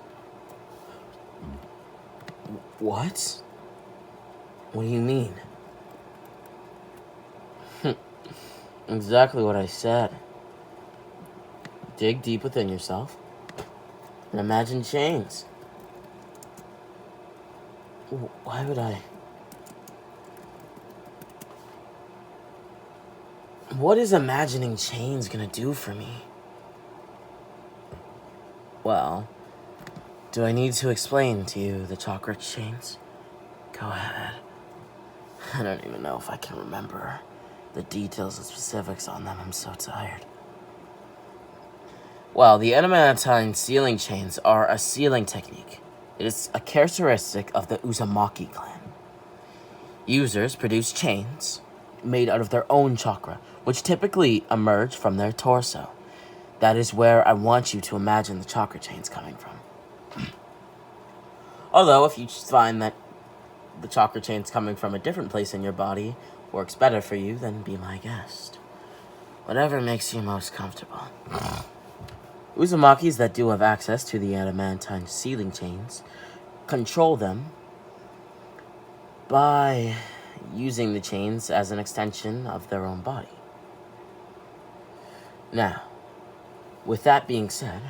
What? What do you mean? Exactly what I said. Dig deep within yourself and imagine chains. Why would I? What is imagining chains gonna do for me? Well, do I need to explain to you the chakra chains? Go ahead. I don't even know if I can remember the details and specifics on them. I'm so tired. Well, the adamantine sealing chains are a sealing technique. It is a characteristic of the Uzumaki clan. Users produce chains made out of their own chakra, which typically emerge from their torso. That is where I want you to imagine the chakra chains coming from. Although, if you find that the chakra chains coming from a different place in your body works better for you, then be my guest. Whatever makes you most comfortable. Uzumakis that do have access to the adamantine sealing chains control them by using the chains as an extension of their own body. Now, with that being said,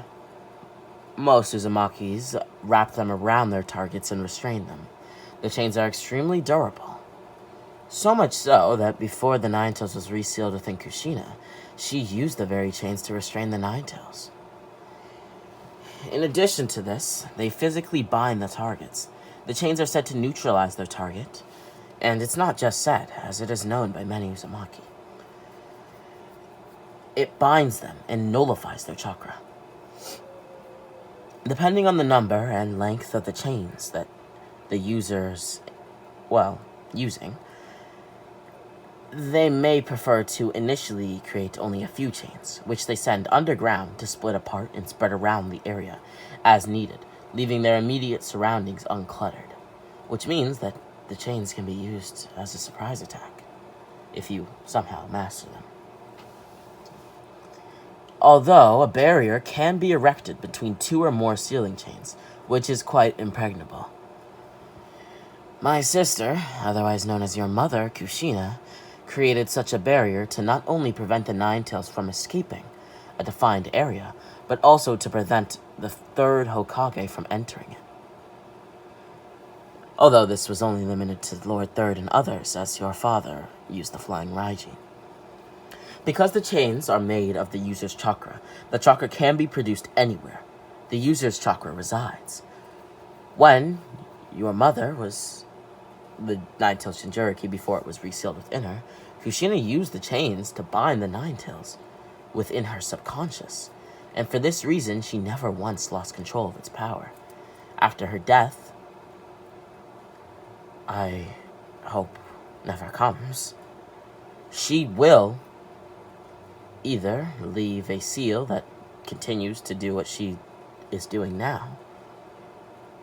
most Uzumakis wrap them around their targets and restrain them. The chains are extremely durable. So much so that before the Nine-Tails was resealed within Kushina, she used the very chains to restrain the Nine-Tails. In addition to this, they physically bind the targets. The chains are said to neutralize their target, and it's not just said, as it is known by many Uzumaki. It binds them and nullifies their chakra. Depending on the number and length of the chains that the user's, using, they may prefer to initially create only a few chains, which they send underground to split apart and spread around the area as needed, leaving their immediate surroundings uncluttered, which means that the chains can be used as a surprise attack. if you somehow master them. Although a barrier can be erected between 2 or more sealing chains, which is quite impregnable. My sister, otherwise known as your mother, Kushina, created such a barrier to not only prevent the Ninetales from escaping a defined area, but also to prevent the 3rd Hokage from entering it. Although this was only limited to Lord Third and others, as your father used the Flying Raijin. Because the chains are made of the user's chakra, the chakra can be produced anywhere the user's chakra resides. When your mother was the Ninetales Jinchuriki before it was resealed within her, Kushina used the chains to bind the Ninetales within her subconscious, and for this reason she never once lost control of its power. After her death, I hope never comes, she will either leave a seal that continues to do what she is doing now,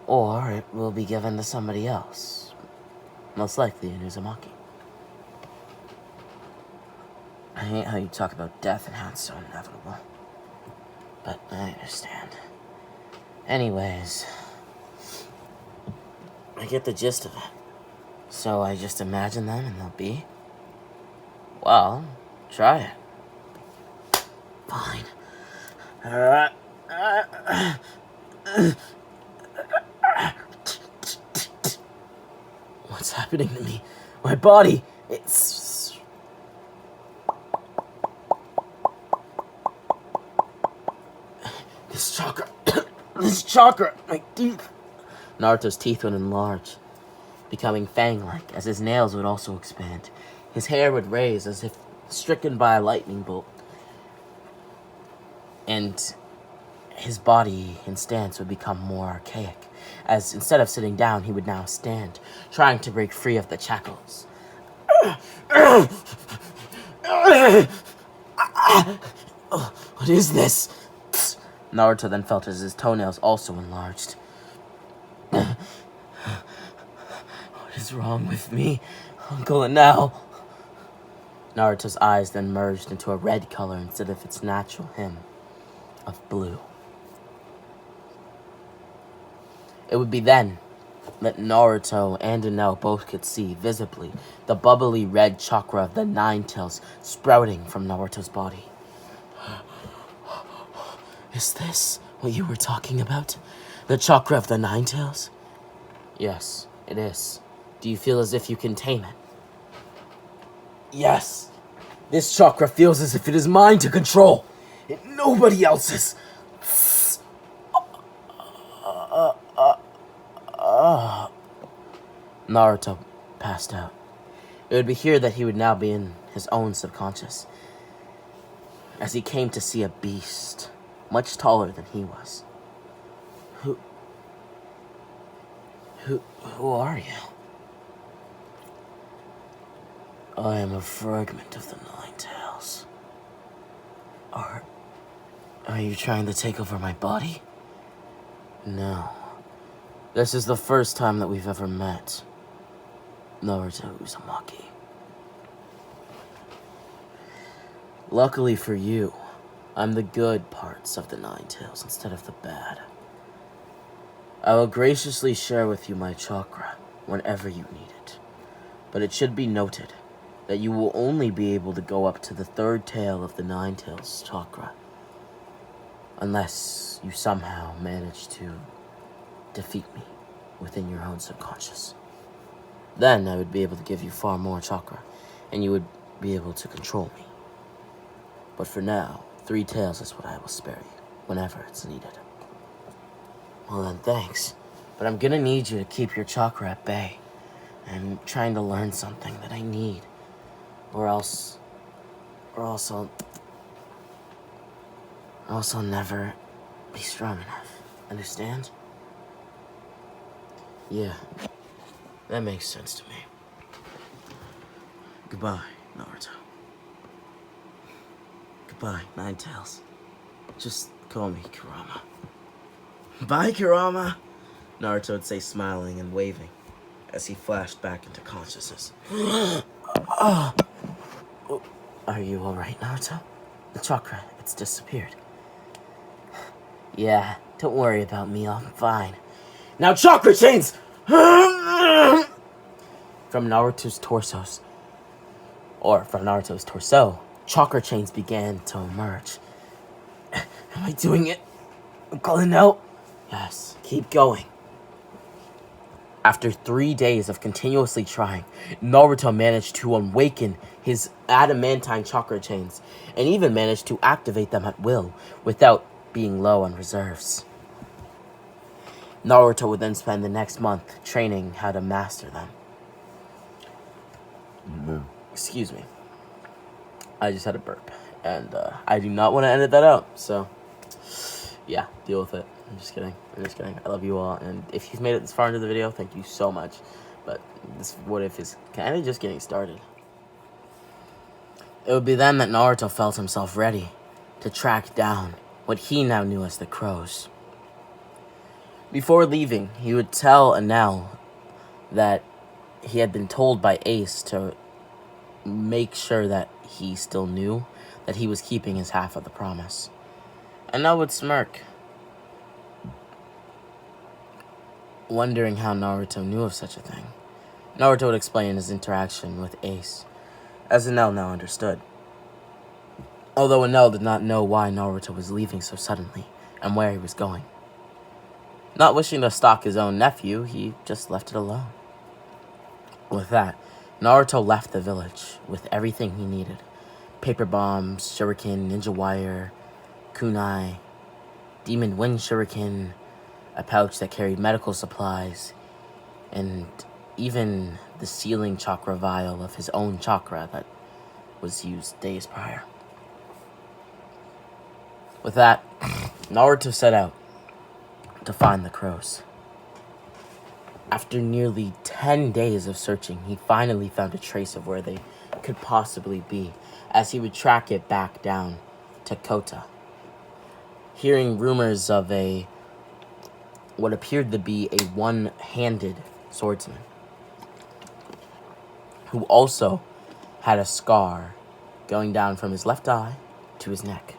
or it will be given to somebody else, most likely in Uzumaki. I hate how you talk about death and how it's so inevitable, but I understand. Anyways, I get the gist of it. So I just imagine them and they'll be? Well, try it. Fine. What's happening to me? My body, it's... This chakra, my teeth. Naruto's teeth would enlarge, becoming fang-like, as his nails would also expand. His hair would raise as if stricken by a lightning bolt. And his body and stance would become more archaic, as instead of sitting down, he would now stand, trying to break free of the shackles. What is this? Naruto then felt as his toenails also enlarged. What is wrong with me, Uncle Inao? Naruto's eyes then merged into a red color instead of its natural hue of blue. It would be then that Naruto and Inao both could see visibly the bubbly red chakra of the Ninetales sprouting from Naruto's body. Is this what you were talking about? The chakra of the Ninetales? Yes, it is. Do you feel as if you can tame it? Yes. This chakra feels as if it is mine to control. Nobody else's. Naruto passed out. It would be here that he would now be in his own subconscious, as he came to see a beast much taller than he was. Who are you? I am a fragment of the Ninetales. Are you trying to take over my body? No. This is the first time that we've ever met. Naruto Uzumaki. Luckily for you, I'm the good parts of the Ninetales instead of the bad. I will graciously share with you my chakra whenever you need it. But it should be noted that you will only be able to go up to the 3rd tail of the Ninetales chakra, unless you somehow manage to defeat me within your own subconscious. Then I would be able to give you far more chakra, and you would be able to control me. But for now, 3 tails is what I will spare you, whenever it's needed. Well then, thanks. But I'm gonna need you to keep your chakra at bay. I'm trying to learn something that I need. Or else I'll never be strong enough. Understand? Yeah, that makes sense to me. Goodbye, Naruto. Goodbye, Ninetales. Just call me Kurama. Bye, Kurama, Naruto would say, smiling and waving as he flashed back into consciousness. Are you alright, Naruto? The chakra, it's disappeared. Yeah, don't worry about me, I'm fine. Now chakra chains! From Naruto's torso, chakra chains began to emerge. Am I doing it? I'm calling out? Yes, keep going. After 3 days of continuously trying, Naruto managed to awaken his adamantine chakra chains, and even managed to activate them at will without being low on reserves. Naruto would then spend the next month training how to master them. Excuse me. I just had a burp, and I do not want to edit that out, so yeah, deal with it. I'm just kidding. I love you all, and if you've made it this far into the video, thank you so much. But this what if is kind of just getting started. It would be then that Naruto felt himself ready to track down what he now knew as the Crows. Before leaving, he would tell Enel that he had been told by Ace to make sure that he still knew that he was keeping his half of the promise. Enel would smirk, wondering how Naruto knew of such a thing. Naruto would explain his interaction with Ace, as Enel now understood. Although Enel did not know why Naruto was leaving so suddenly, and where he was going. Not wishing to stalk his own nephew, he just left it alone. With that, Naruto left the village with everything he needed. Paper bombs, shuriken, ninja wire, kunai, demon wind shuriken, a pouch that carried medical supplies, and even the sealing chakra vial of his own chakra that was used days prior. With that, Naruto set out to find the Crows. After nearly 10 days of searching, he finally found a trace of where they could possibly be, as he would track it back down to Kota. Hearing rumors of what appeared to be a one-handed swordsman, who also had a scar going down from his left eye to his neck.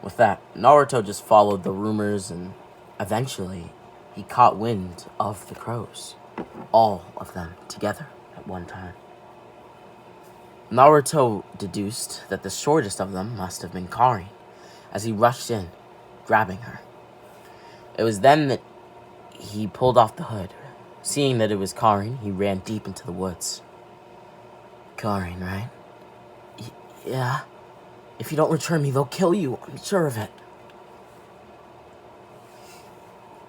With that, Naruto just followed the rumors, and eventually he caught wind of the Crows. All of them together at one time. Naruto deduced that the shortest of them must have been Karin, as he rushed in, grabbing her. It was then that he pulled off the hood. Seeing that it was Karin, he ran deep into the woods. Karin, right? Yeah. If you don't return me, they'll kill you. I'm sure of it.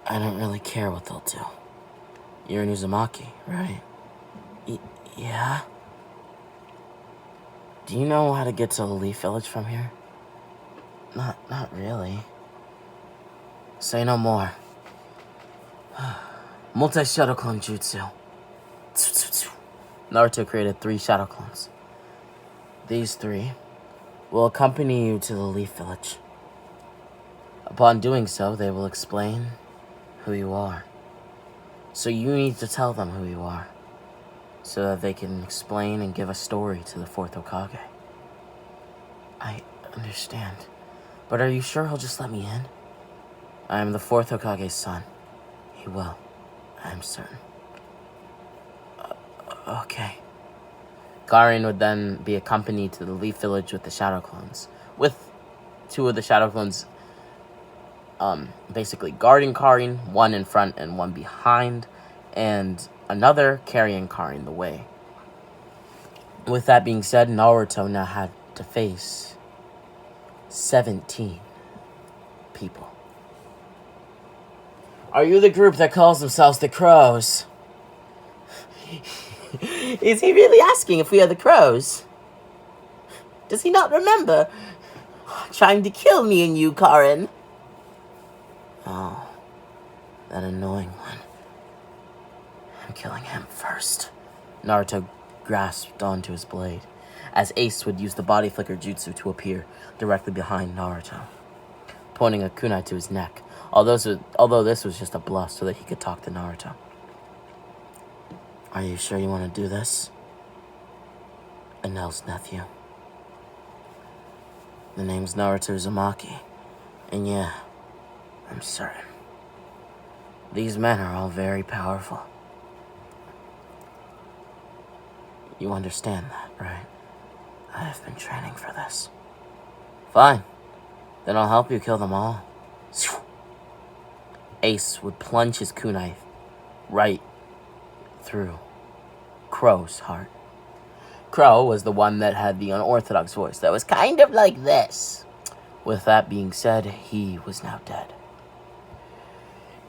I don't really care what they'll do. You're in Uzumaki, right? Yeah? Do you know how to get to the Leaf Village from here? Not really. Say no more. Multi-shadow clone jutsu. Naruto created 3 shadow clones. These 3 will accompany you to the Leaf Village. Upon doing so, they will explain who you are. So you need to tell them who you are, so that they can explain and give a story to the 4th Hokage. I understand, but are you sure he'll just let me in? I am the 4th Hokage's son. He will. I am certain. Okay. Karin would then be accompanied to the Leaf Village with the Shadow Clones, with 2 of the Shadow Clones basically guarding Karin, 1 in front and 1 behind, and another carrying Karin the way. With that being said, Naruto now had to face 17 people. Are you the group that calls themselves the Crows? Is he really asking if we are the Crows? Does he not remember trying to kill me and you, Karin? Oh, that annoying one. I'm killing him first. Naruto grasped onto his blade, as Ace would use the body flicker jutsu to appear directly behind Naruto, pointing a kunai to his neck, although this was just a bluff so that he could talk to Naruto. Are you sure you want to do this? Enel's nephew. The name's Naruto Uzumaki. And yeah, I'm certain. These men are all very powerful. You understand that, right? I have been training for this. Fine. Then I'll help you kill them all. Ace would plunge his kunai right through Crow's heart. Crow was the one that had the unorthodox voice that was kind of like this. With that being said, he was now dead.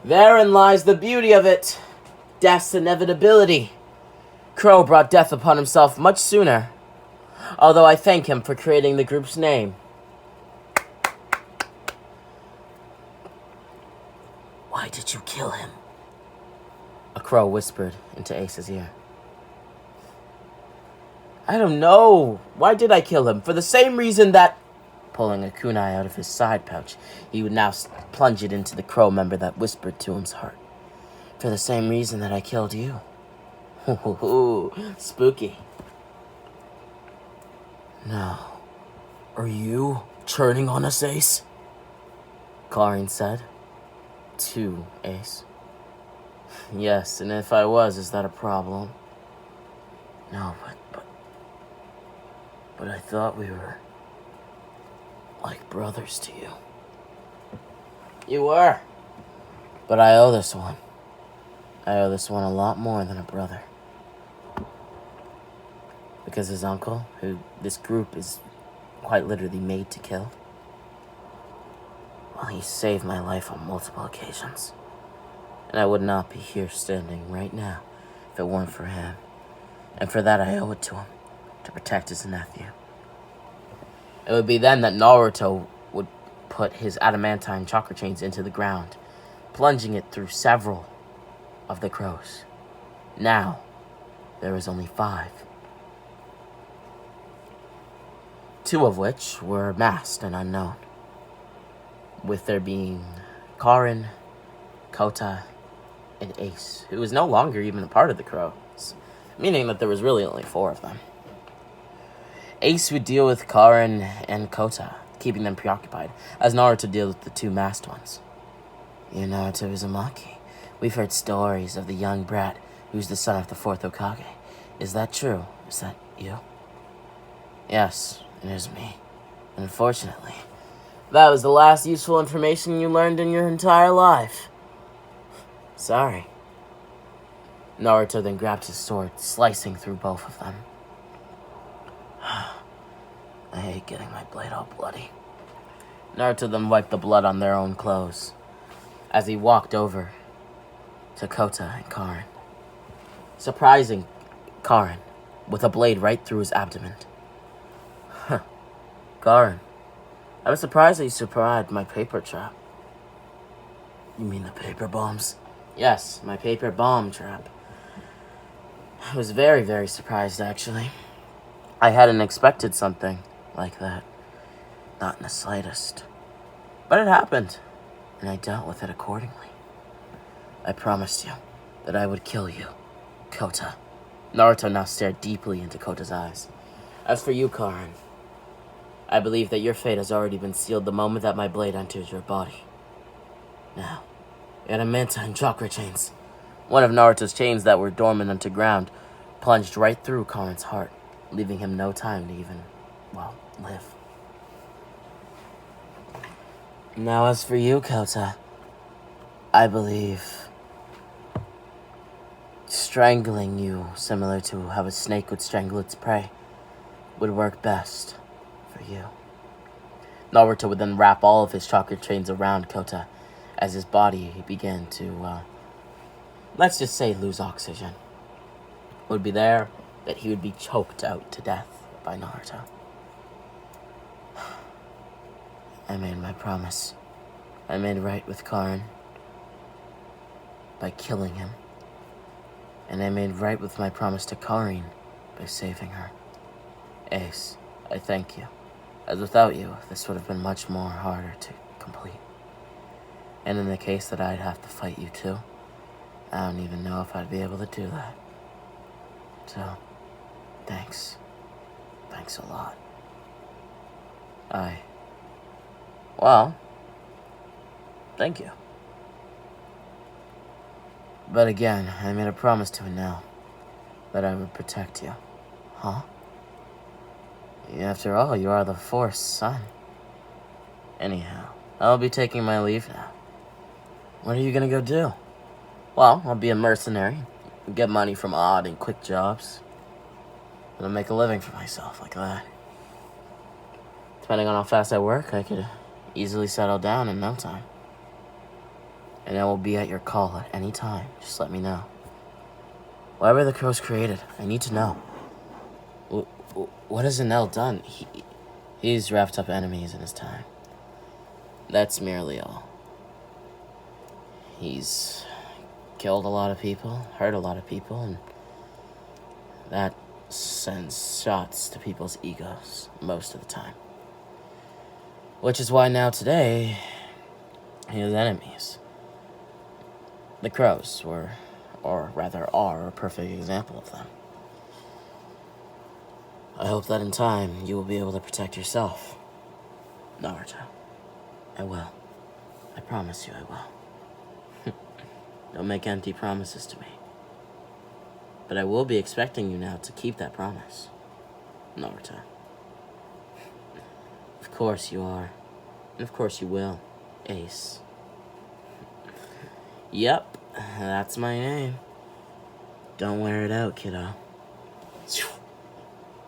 Therein lies the beauty of it. Death's inevitability. Crow brought death upon himself much sooner, although I thank him for creating the group's name. Why did you kill him? A crow whispered into Ace's ear. I don't know. Why did I kill him? For the same reason that... Pulling a kunai out of his side pouch, he would now plunge it into the crow member that whispered to his heart. For the same reason that I killed you. Spooky. Now, are you turning on us, Ace? Karin said to Ace. Yes, and if I was, is that a problem? No, but I thought we were like brothers to you. You were. But I owe this one. I owe this one a lot more than a brother. Because his uncle, who this group is quite literally made to kill, well, he saved my life on multiple occasions. And I would not be here standing right now if it weren't for him. And for that I owe it to him, to protect his nephew. It would be then that Naruto would put his adamantine chakra chains into the ground, plunging it through several of the crows. Now, there is only 5. 2 of which were masked and unknown, with there being Karin, Kota, and Ace, who was no longer even a part of the crows, meaning that there was really only 4 of them. Ace would deal with Karin and Kota, keeping them preoccupied, as Naruto dealt with the 2 masked ones. You Naruto Uzumaki. We've heard stories of the young brat who's the son of the 4th Hokage. Is that true? Is that you? Yes, it is me. Unfortunately, that was the last useful information you learned in your entire life. Sorry. Naruto then grabbed his sword, slicing through both of them. I hate getting my blade all bloody. Naruto then wiped the blood on their own clothes as he walked over to Kota and Karin, surprising Karin with a blade right through his abdomen. Karin, I was surprised that you survived my paper trap. You mean the paper bombs? Yes, my paper bomb trap. I was very, very surprised, actually. I hadn't expected something like that. Not in the slightest. But it happened, and I dealt with it accordingly. I promised you that I would kill you, Kota. Naruto now stared deeply into Kota's eyes. As for you, Karin, I believe that your fate has already been sealed the moment that my blade enters your body. Now, adamantine chakra chains. One of Naruto's chains that were dormant underground plunged right through Karin's heart, leaving him no time to even, live. Now as for you, Kota, I believe strangling you, similar to how a snake would strangle its prey, would work best for you. Naruto would then wrap all of his chakra chains around Kota as his body began to, let's just say, lose oxygen. It would be there that he would be choked out to death by Naruto. I made my promise. I made right with Karin by killing him. And I made right with my promise to Karin by saving her. Ace, I thank you, as without you, this would have been much more harder to complete. And in the case that I'd have to fight you too, I don't even know if I'd be able to do that. So, thanks. Thanks a lot. Well, thank you. But again, I made a promise to Enel that I would protect you. Huh? After all, you are the Force son. Anyhow, I'll be taking my leave now. What are you gonna go do? Well, I'll be a mercenary, get money from odd and quick jobs, and I'll make a living for myself like that. Depending on how fast I work, I could easily settle down in no time. And I will be at your call at any time. Just let me know. Whatever the crow's created, I need to know. What has Enel done? He's wrapped up enemies in his time. That's merely all. He's killed a lot of people, hurt a lot of people, and that sends shots to people's egos most of the time. Which is why now today, he has enemies. The crows were, or rather are, a perfect example of them. I hope that in time, you will be able to protect yourself. Naruto. I will. I promise you I will. Don't make empty promises to me. But I will be expecting you now to keep that promise, Naruto. Of course you are. And of course you will, Ace. Yep, that's my name. Don't wear it out, kiddo.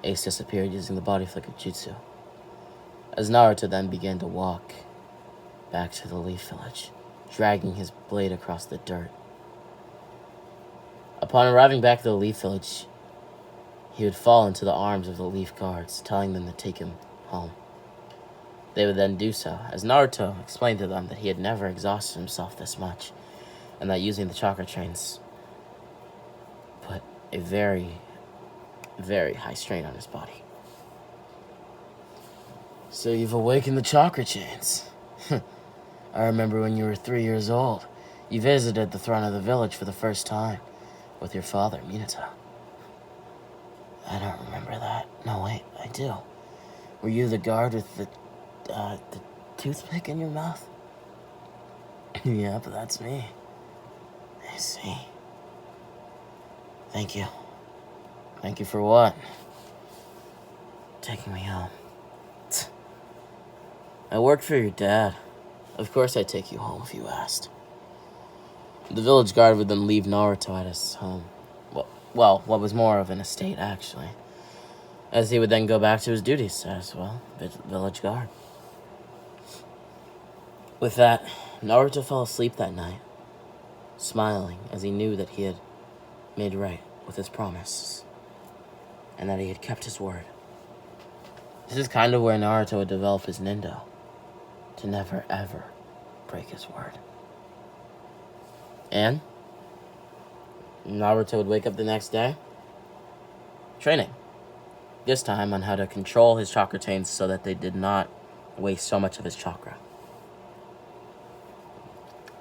Ace disappeared using the body flicker jutsu, as Naruto then began to walk back to the Leaf Village, dragging his blade across the dirt. Upon arriving back to the Leaf Village, he would fall into the arms of the Leaf Guards, telling them to take him home. They would then do so, as Naruto explained to them that he had never exhausted himself this much, and that using the chakra chains put a very, very high strain on his body. So you've awakened the chakra chains. I remember when you were 3 years old, you visited the throne of the village for the first time with your father, Minato. I don't remember that. No, wait, I do. Were you the guard with the toothpick in your mouth? Yeah, but that's me. I see. Thank you. Thank you for what? Taking me home. I worked for your dad. Of course I'd take you home if you asked. The village guard would then leave Naruto at his home. Well, what was more of an estate, actually. As he would then go back to his duties as, well, village guard. With that, Naruto fell asleep that night, smiling as he knew that he had made right with his promise, and that he had kept his word. This is kind of where Naruto would develop his Nindo, to never ever break his word. And Naruto would wake up the next day, training. This time on how to control his chakra chains so that they did not waste so much of his chakra.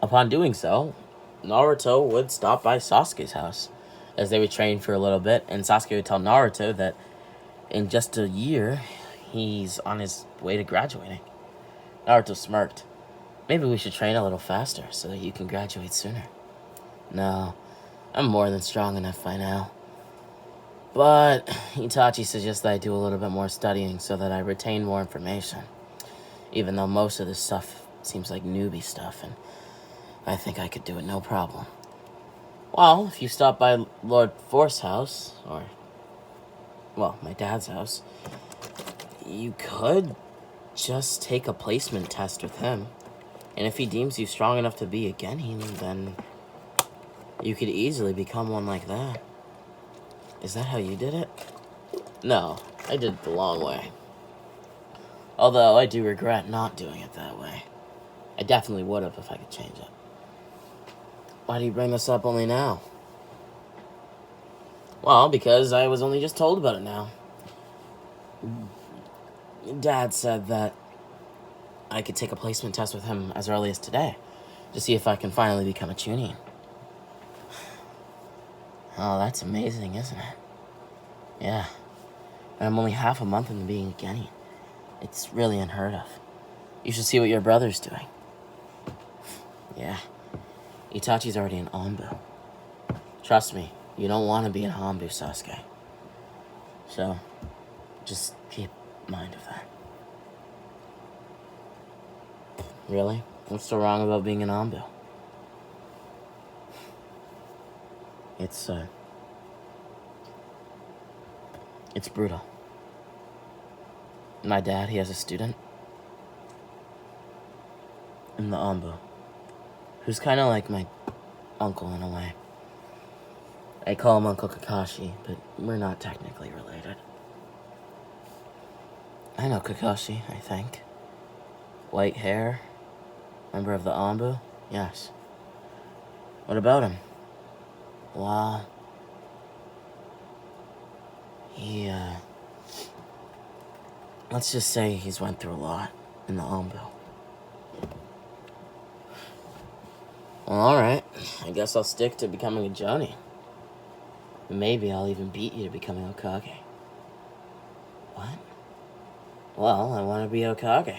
Upon doing so, Naruto would stop by Sasuke's house as they would train for a little bit, and Sasuke would tell Naruto that in just a year, he's on his way to graduating. Naruto smirked. Maybe we should train a little faster so that you can graduate sooner. No, I'm more than strong enough by now. But Itachi suggests that I do a little bit more studying so that I retain more information, even though most of this stuff seems like newbie stuff, and I think I could do it no problem. Well, if you stop by Lord Force's house, or, well, my dad's house, you could just take a placement test with him. And if he deems you strong enough to be a Genin, then you could easily become one like that. Is that how you did it? No, I did it the long way. Although I do regret not doing it that way. I definitely would have if I could change it. Why do you bring this up only now? Well, because I was only just told about it now. Dad said that I could take a placement test with him as early as today to see if I can finally become a Chunin. Oh, that's amazing, isn't it? Yeah. And I'm only half a month into being a genin. It's really unheard of. You should see what your brother's doing. Yeah, Itachi's already an Anbu. Trust me, you don't want to be an Anbu, Sasuke. So, just keep mind of that. Really? What's so wrong about being an Anbu? It's brutal. My dad, he has a student in the Anbu, who's kind of like my uncle in a way. I call him Uncle Kakashi, but we're not technically related. I know Kakashi, I think. White hair, member of the Anbu? Yes. What about him? Well, he, let's just say he's went through a lot in the Anbu. Well, alright. I guess I'll stick to becoming a Jonin. Maybe I'll even beat you to becoming Hokage. What? Well, I want to be Hokage.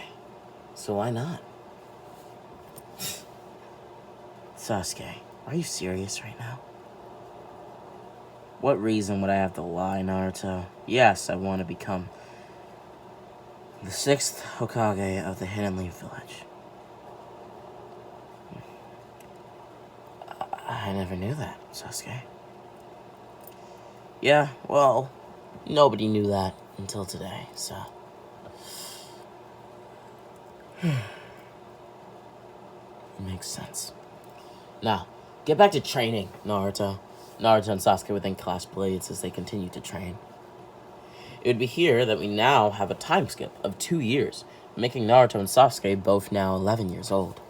So why not? Sasuke, are you serious right now? What reason would I have to lie, Naruto? Yes, I want to become the 6th Hokage of the Hidden Leaf Village. I never knew that, Sasuke. Yeah, well, nobody knew that until today, so... It makes sense. Now, get back to training, Naruto. Naruto and Sasuke would then clash blades as they continue to train. It would be here that we now have a time skip of 2 years, making Naruto and Sasuke both now 11 years old.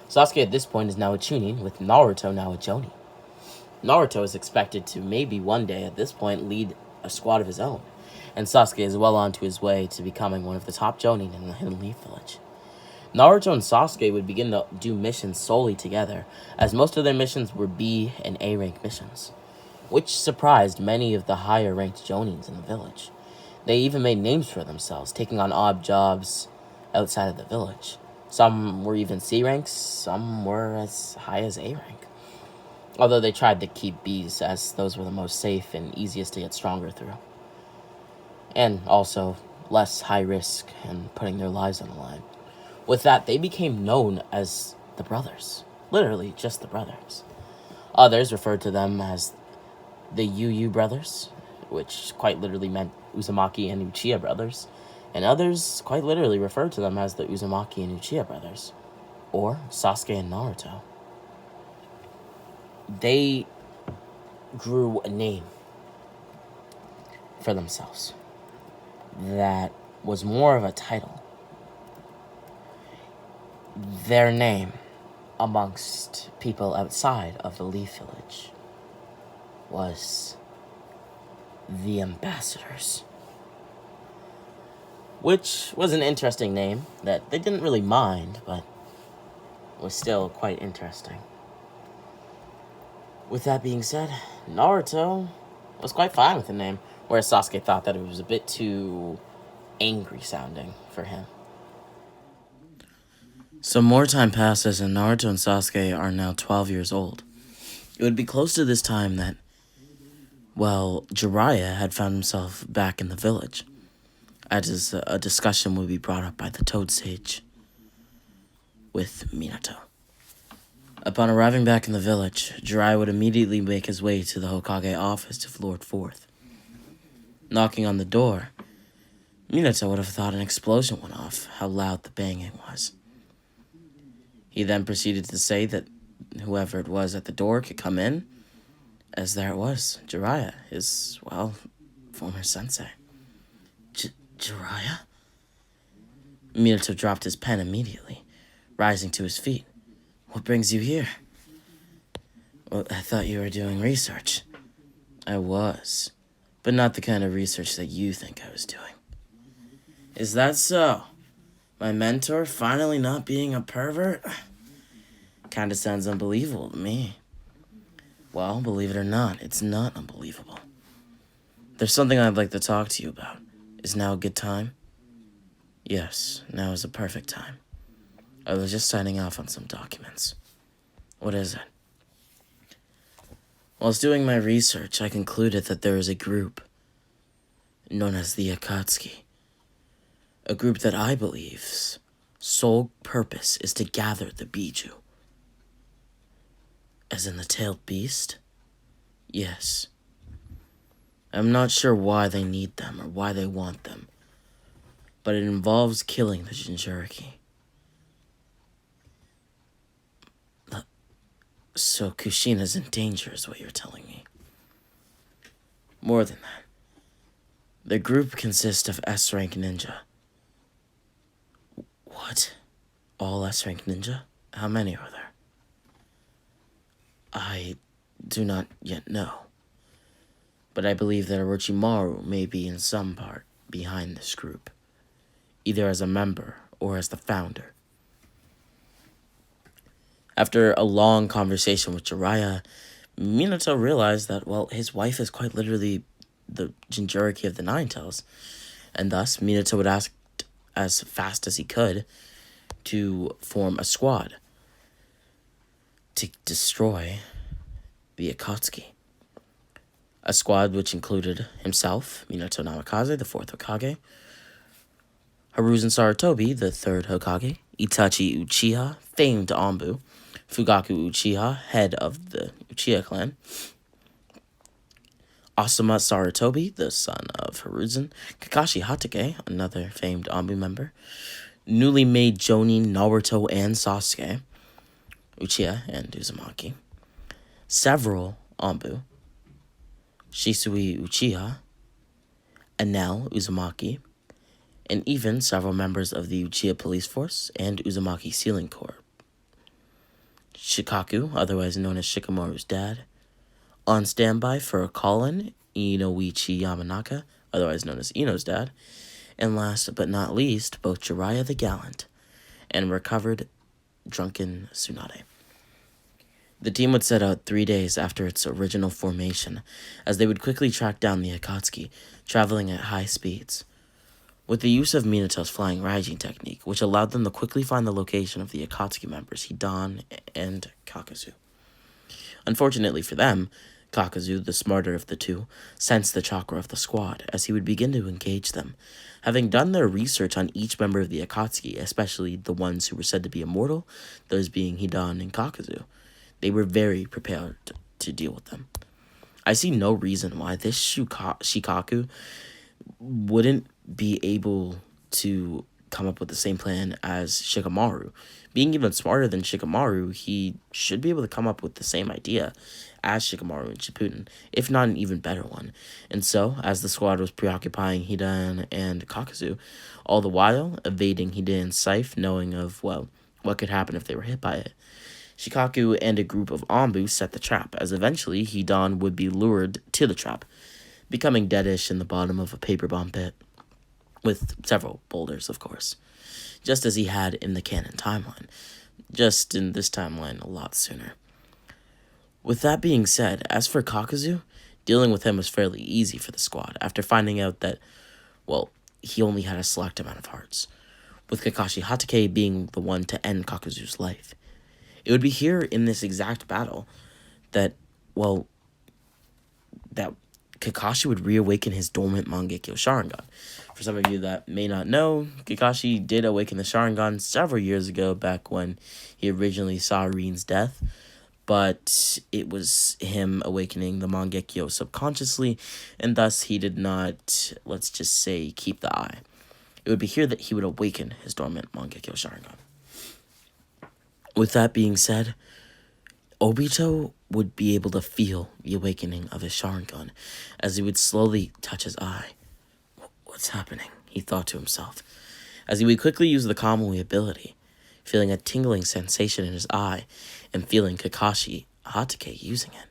Sasuke at this point is now a Chunin, with Naruto now a Jonin. Naruto is expected to maybe one day at this point lead a squad of his own, and Sasuke is well on to his way to becoming one of the top Jonin in the Hidden Leaf Village. Naruto and Sasuke would begin to do missions solely together, as most of their missions were B and A rank missions, which surprised many of the higher ranked Jonins in the village. They even made names for themselves, taking on odd jobs outside of the village. Some were even C ranks, some were as high as A rank. Although they tried to keep Bs, as those were the most safe and easiest to get stronger through. And also less high risk and putting their lives on the line. With that, they became known as the brothers. Literally, just the brothers. Others referred to them as the Yu brothers, which quite literally meant Uzumaki and Uchiha brothers. And others quite literally referred to them as the Uzumaki and Uchiha brothers. Or Sasuke and Naruto. They grew a name for themselves that was more of a title. Their name amongst people outside of the Leaf Village was the Ambassadors, which was an interesting name that they didn't really mind, but was still quite interesting. With that being said, Naruto was quite fine with the name, whereas Sasuke thought that it was a bit too angry sounding for him. Some more time passes and Naruto and Sasuke are now 12 years old. It would be close to this time that, well, Jiraiya had found himself back in the village, as a discussion would be brought up by the Toad Sage with Minato. Upon arriving back in the village, Jiraiya would immediately make his way to the Hokage office of Lord Fourth. Knocking on the door, Minato would have thought an explosion went off, how loud the banging was. He then proceeded to say that whoever it was at the door could come in, as there it was, Jiraiya, his, well, former sensei. Jiraiya? Minato dropped his pen immediately, rising to his feet. What brings you here? Well, I thought you were doing research. I was, but not the kind of research that you think I was doing. Is that so? My mentor finally not being a pervert? Kinda sounds unbelievable to me. Well, believe it or not, it's not unbelievable. There's something I'd like to talk to you about. Is now a good time? Yes, now is a perfect time. I was just signing off on some documents. What is it? Whilst doing my research, I concluded that there is a group known as the Akatsuki. A group that I believe's sole purpose is to gather the Biju. As in the tailed beast? Yes. I'm not sure why they need them or why they want them, but it involves killing the Jinchuriki. So Kushina's in danger is what you're telling me. More than that. The group consists of S-rank ninja. What? All S-rank ninja? How many are there? I do not yet know. But I believe that Orochimaru may be in some part behind this group, either as a member or as the founder. After a long conversation with Jiraiya, Minato realized that, well, his wife is quite literally the Jinchuriki of the Nine Tails, and thus Minato would ask as fast as he could to form a squad to destroy the Akatsuki. A squad which included himself, Minato Namikaze, the fourth Hokage, Hiruzen Sarutobi, the third Hokage, Itachi Uchiha, famed Anbu, Fugaku Uchiha, head of the Uchiha clan, Asuma Sarutobi, the son of Hiruzen, Kakashi Hatake, another famed Anbu member, newly made Jonin, Naruto, and Sasuke, Uchiha and Uzumaki, several Anbu, Shisui Uchiha, Enel Uzumaki, and even several members of the Uchiha police force and Uzumaki sealing corps. Shikaku, otherwise known as Shikamaru's dad, on standby for a call-in, Inoichi Yamanaka, otherwise known as Ino's dad, and last but not least, both Jiraiya the Gallant and recovered drunken Tsunade. The team would set out 3 days after its original formation, as they would quickly track down the Akatsuki, traveling at high speeds. With the use of Minato's flying Raijin technique, which allowed them to quickly find the location of the Akatsuki members Hidan and Kakazu. Unfortunately for them, Kakazu, the smarter of the two, sensed the chakra of the squad as he would begin to engage them. Having done their research on each member of the Akatsuki, especially the ones who were said to be immortal, those being Hidan and Kakazu, they were very prepared to deal with them. I see no reason why this Shikaku wouldn't be able to come up with the same plan as Shikamaru. Being even smarter than Shikamaru, he should be able to come up with the same idea as Shikamaru and Shippuden, if not an even better one. And so, as the squad was preoccupying Hidan and Kakazu, all the while evading Hidan's scythe, knowing of, well, what could happen if they were hit by it, Shikaku and a group of Anbu set the trap, as eventually Hidan would be lured to the trap, becoming deadish in the bottom of a paper bomb pit, with several boulders, of course, just as he had in the canon timeline, just in this timeline a lot sooner. With that being said, as for Kakazu, dealing with him was fairly easy for the squad, after finding out that, well, he only had a select amount of hearts, with Kakashi Hatake being the one to end Kakazu's life. It would be here in this exact battle that, well, that Kakashi would reawaken his dormant Mangekyo Sharingan. For some of you that may not know, Kakashi did awaken the Sharingan several years ago, back when he originally saw Rin's death, but it was him awakening the Mangekyo subconsciously, and thus he did not, let's just say, keep the eye. It would be here that he would awaken his dormant Mangekyo Sharingan. With that being said, Obito would be able to feel the awakening of his Sharingan as he would slowly touch his eye. What's happening? He thought to himself, as he would quickly use the Kamui ability, feeling a tingling sensation in his eye and feeling Kakashi Hatake using it.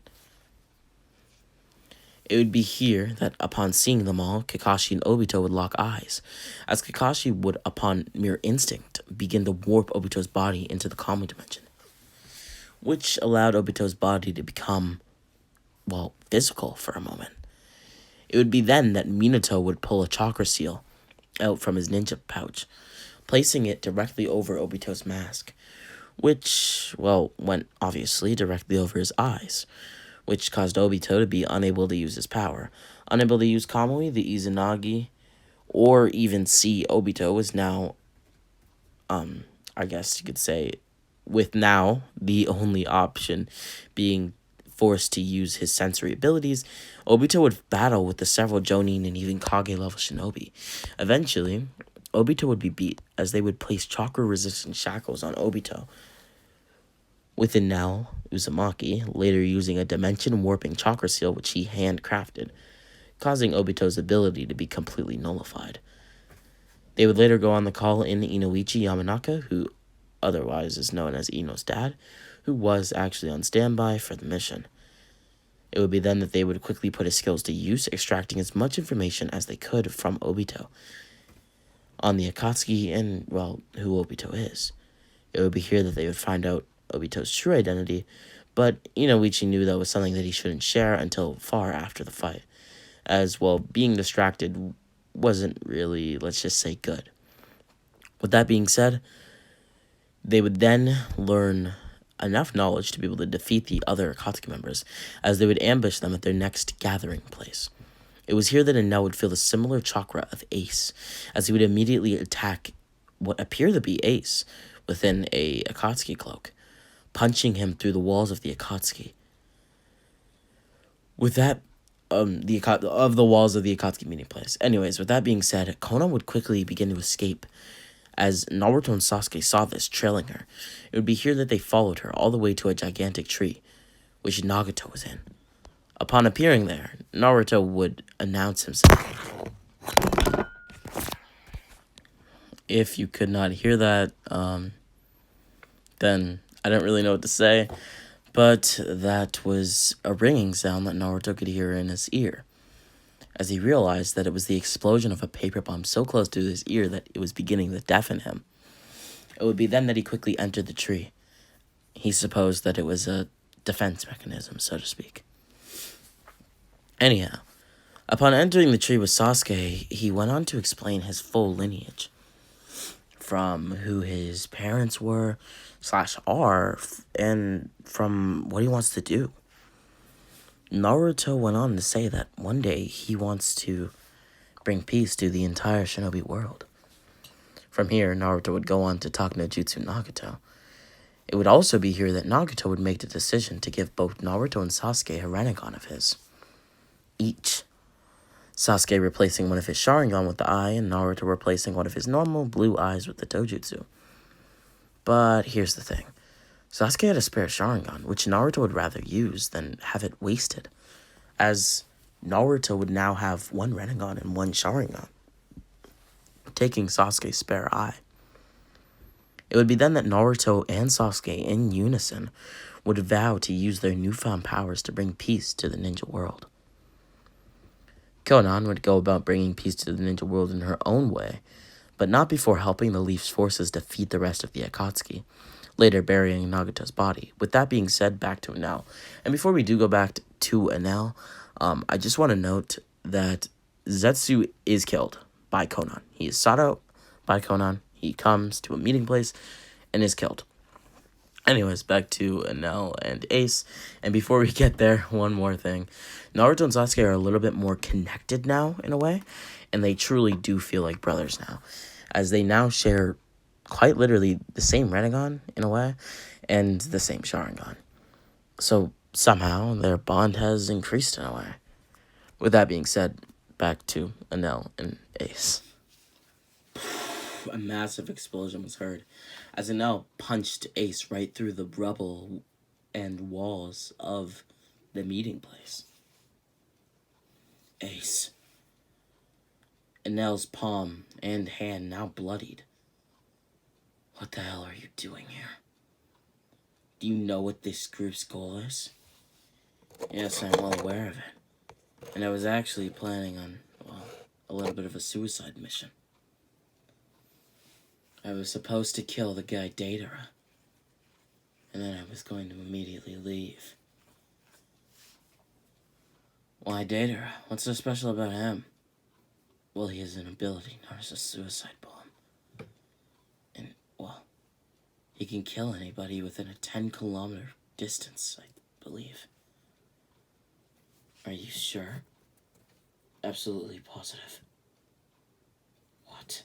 It would be here that upon seeing them all, Kakashi and Obito would lock eyes, as Kakashi would, upon mere instinct, begin to warp Obito's body into the Kamui dimension, which allowed Obito's body to become, well, physical for a moment. It would be then that Minato would pull a chakra seal out from his ninja pouch, placing it directly over Obito's mask, which, well, went obviously directly over his eyes, which caused Obito to be unable to use his power. Unable to use Kamui, the Izanagi, or even see Obito was now, I guess you could say, with now the only option being forced to use his sensory abilities, Obito would battle with the several Jonin and even Kage level shinobi. Eventually, Obito would be beat as they would place chakra-resistant shackles on Obito. Within now, Uzumaki, later using a dimension-warping chakra seal which he handcrafted, causing Obito's ability to be completely nullified. They would later go on to call in Inoichi Yamanaka, who otherwise is known as Ino's dad, who was actually on standby for the mission. It would be then that they would quickly put his skills to use, extracting as much information as they could from Obito on the Akatsuki and, well, who Obito is. It would be here that they would find out Obito's true identity, but Inoichi knew that was something that he shouldn't share until far after the fight, as, well, being distracted wasn't really, let's just say, good. With that being said, they would then learn enough knowledge to be able to defeat the other Akatsuki members, as they would ambush them at their next gathering place. It was here that Enel would feel the similar chakra of Ace, as he would immediately attack what appeared to be Ace within a Akatsuki cloak, punching him through the walls of the Akatsuki. With that, of the walls of the Akatsuki meeting place. Anyways, with that being said, Konan would quickly begin to escape. As Naruto and Sasuke saw this, trailing her, it would be here that they followed her all the way to a gigantic tree, which Nagato was in. Upon appearing there, Naruto would announce himself. If you could not hear that, then I don't really know what to say. But that was a ringing sound that Naruto could hear in his ear, as he realized that it was the explosion of a paper bomb so close to his ear that it was beginning to deafen him. It would be then that he quickly entered the tree. He supposed that it was a defense mechanism, so to speak. Anyhow, upon entering the tree with Sasuke, he went on to explain his full lineage, from who his parents were / are, and from what he wants to do. Naruto went on to say that one day he wants to bring peace to the entire shinobi world. From here, Naruto would go on to talk no jutsu Nagato. It would also be here that Nagato would make the decision to give both Naruto and Sasuke a Rinnegan of his, each. Sasuke replacing one of his Sharingan with the eye, and Naruto replacing one of his normal blue eyes with the Dojutsu. But here's the thing. Sasuke had a spare Sharingan, which Naruto would rather use than have it wasted, as Naruto would now have one Rinnegan and one Sharingan, taking Sasuke's spare eye. It would be then that Naruto and Sasuke, in unison, would vow to use their newfound powers to bring peace to the ninja world. Konan would go about bringing peace to the ninja world in her own way, but not before helping the Leaf's forces defeat the rest of the Akatsuki, later burying Nagato's body. With that being said, back to Enel. And before we do go back to Enel, I just want to note that Zetsu is killed by Konan. He is sought out by Konan. He comes to a meeting place and is killed. Anyways, back to Enel and Ace. And before we get there, one more thing. Naruto and Sasuke are a little bit more connected now, in a way. And they truly do feel like brothers now, as they now share quite literally the same Rinnegan, in a way, and the same Sharingan. So somehow their bond has increased in a way. With that being said, back to Enel and Ace. A massive explosion was heard as Enel punched Ace right through the rubble and walls of the meeting place. Ace. Enel's palm and hand now bloodied. What the hell are you doing here? Do you know what this group's goal is? Yes, I'm well aware of it. And I was actually planning on, well, a little bit of a suicide mission. I was supposed to kill the guy Datara, and then I was going to immediately leave. Why Data? What's so special about him? Well, he has an ability known as a suicide bomb. And, well, he can kill anybody within a 10-kilometer distance, I believe. Are you sure? Absolutely positive. What?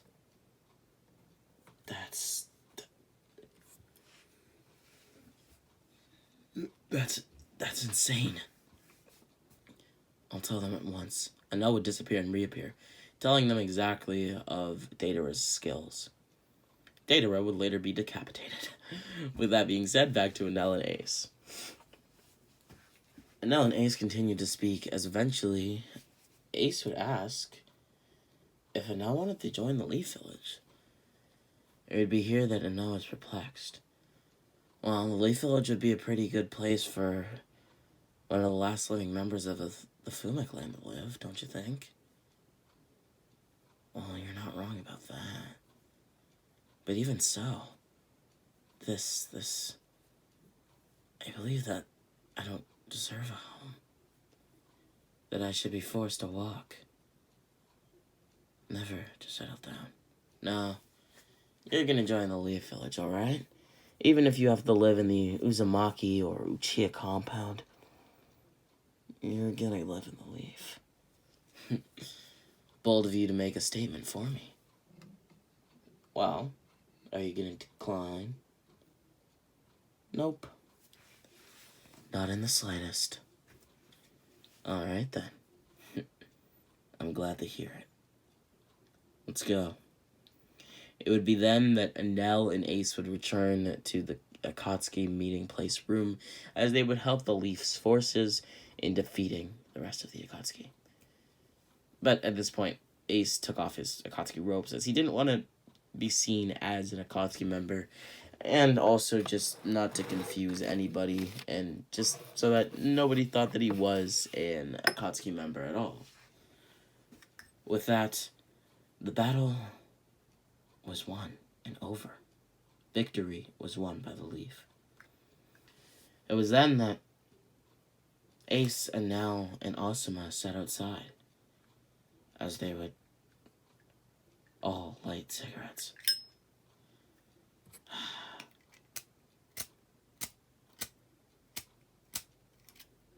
That's insane. I'll tell them at once. Anel would disappear and reappear, telling them exactly of Datara's skills. Datara would later be decapitated. With that being said, back to Anel and Ace. Anel and Ace continued to speak as eventually Ace would ask if Anel wanted to join the Leaf Village. It would be here that Anel was perplexed. Well, the Leaf Village would be a pretty good place for one of the last living members of the Fume clan to live, don't you think? Well, you're not wrong about that. But even so, I believe that I don't deserve a home. That I should be forced to walk. Never to settle down. No, you're gonna join the Leaf Village, alright? Even if you have to live in the Uzumaki or Uchiha compound, you're gonna live in the Leaf. Bold of you to make a statement for me. Well, are you gonna decline? Nope. Not in the slightest. Alright then. I'm glad to hear it. Let's go. It would be then that Anel and Ace would return to the Akatsuki meeting place room as they would help the Leaf's forces in defeating the rest of the Akatsuki. But at this point, Ace took off his Akatsuki robes as he didn't want to be seen as an Akatsuki member, and also just not to confuse anybody, and just so that nobody thought that he was an Akatsuki member at all. With that, the battle was won and over. Victory was won by the Leaf. It was then that Ace, Anel, and Asuma sat outside as they would all light cigarettes.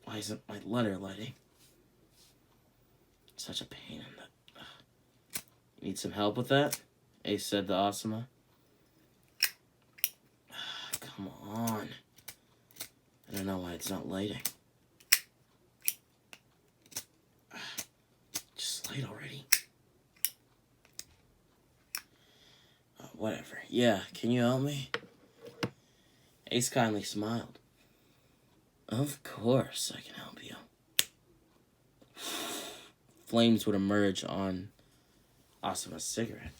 Why isn't my letter lighting? Such a pain in the... You need some help with that? Ace said to Asuma. Come on. I don't know why it's not lighting. Just light already. Whatever. Yeah, can you help me? Ace kindly smiled. Of course I can help you. Flames would emerge on Asuma's cigarette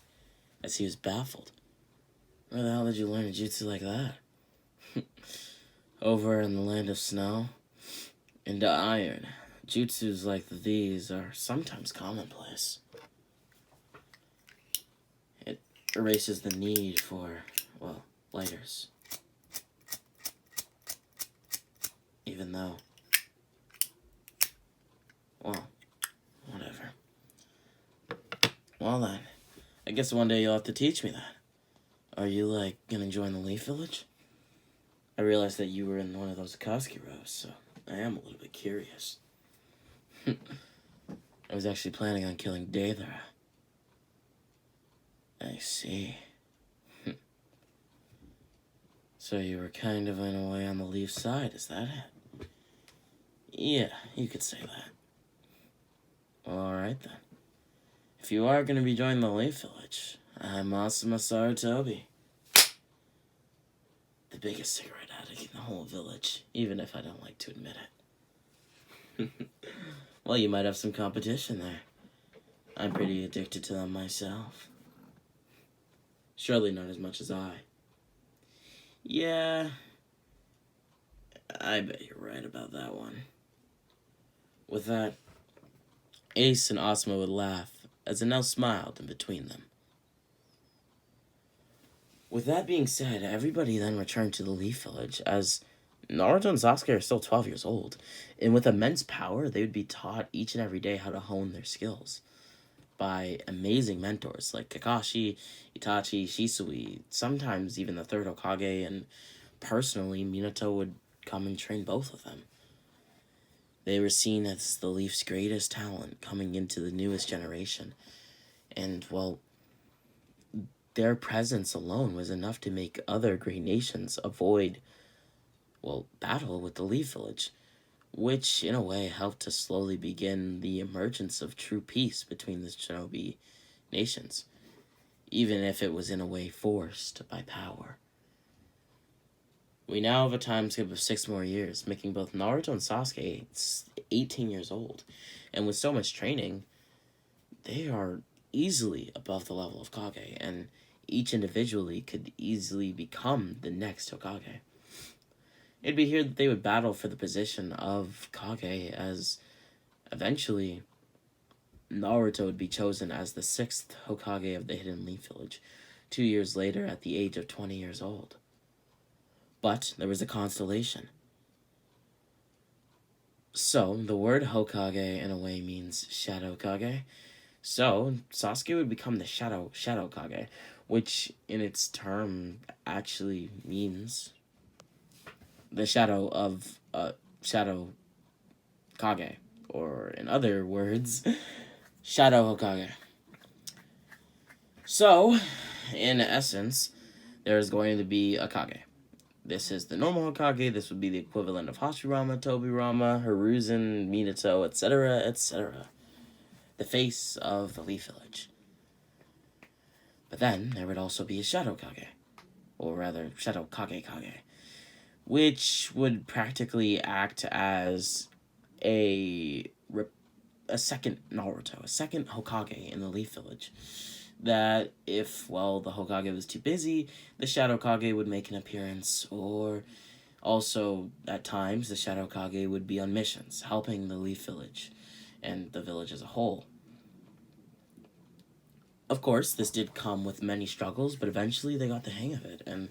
as he was baffled. Where the hell did you learn a jutsu like that? Over in the land of snow and iron, jutsus like these are sometimes commonplace. It erases the need for, well, lighters. Even though, well, whatever. Well then, I guess one day you'll have to teach me that. Are you, like, gonna join the Leaf Village? I realized that you were in one of those Akatsuki rows, so I am a little bit curious. I was actually planning on killing Deidara. I see. So you were kind of in a way on the Leaf side, is that it? Yeah, you could say that. Well, alright then. If you are going to be joining the Leaf Village, I'm Asuma Sarutobi. The biggest cigarette addict in the whole village, even if I don't like to admit it. Well, you might have some competition there. I'm pretty addicted to them myself. Surely not as much as I. Yeah, I bet you're right about that one. With that, Ace and Asuma would laugh as Anel smiled in between them. With that being said, everybody then returned to the Leaf Village as Naruto and Sasuke are still 12 years old, and with immense power, they would be taught each and every day how to hone their skills by amazing mentors like Kakashi, Itachi, Shisui, sometimes even the third Hokage, and personally, Minato would come and train both of them. They were seen as the Leaf's greatest talent coming into the newest generation, and, well, their presence alone was enough to make other great nations avoid, well, battle with the Leaf Village, which in a way helped to slowly begin the emergence of true peace between the shinobi nations, even if it was in a way forced by power. We now have a time skip of 6 more years, making both Naruto and Sasuke 18 years old, and with so much training, they are easily above the level of Kage, and each individually could easily become the next Hokage. It'd be here that they would battle for the position of Kage, as eventually Naruto would be chosen as the 6th Hokage of the Hidden Leaf Village, 2 years later at the age of 20 years old. But there was a constellation. So, the word Hokage in a way means Shadow Kage. So, Sasuke would become the Shadow Kage, which in its term actually means the shadow of Shadow Kage, or in other words, Shadow Hokage. So, in essence, there's going to be a Kage. This is the normal Hokage. This would be the equivalent of Hashirama, Tobirama, Hiruzen, Minato, etc., etc. The face of the Leaf Village. But then, there would also be a Shadow Kage. Or rather, Shadow Kage, which would practically act as a second Naruto, a second Hokage in the Leaf Village. That if, well, the Hokage was too busy, the Shadow Kage would make an appearance, or also, at times, the Shadow Kage would be on missions, helping the Leaf Village, and the village as a whole. Of course, this did come with many struggles, but eventually they got the hang of it, and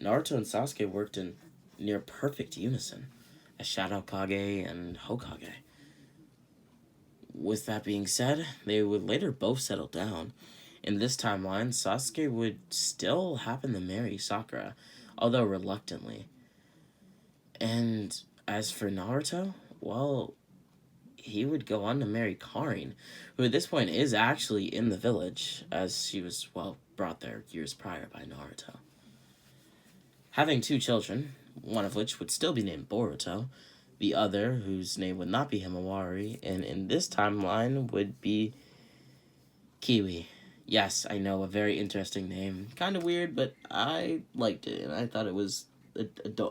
Naruto and Sasuke worked in near perfect unison as Shadow Kage and Hokage. With that being said, they would later both settle down. In this timeline, Sasuke would still happen to marry Sakura, although reluctantly. And as for Naruto, well, he would go on to marry Karin, who at this point is actually in the village, as she was, well, brought there years prior by Naruto. Having 2 children, one of which would still be named Boruto, the other, whose name would not be Himawari, and in this timeline would be Kiwi. Yes, I know, a very interesting name. Kind of weird, but I liked it, and I thought it was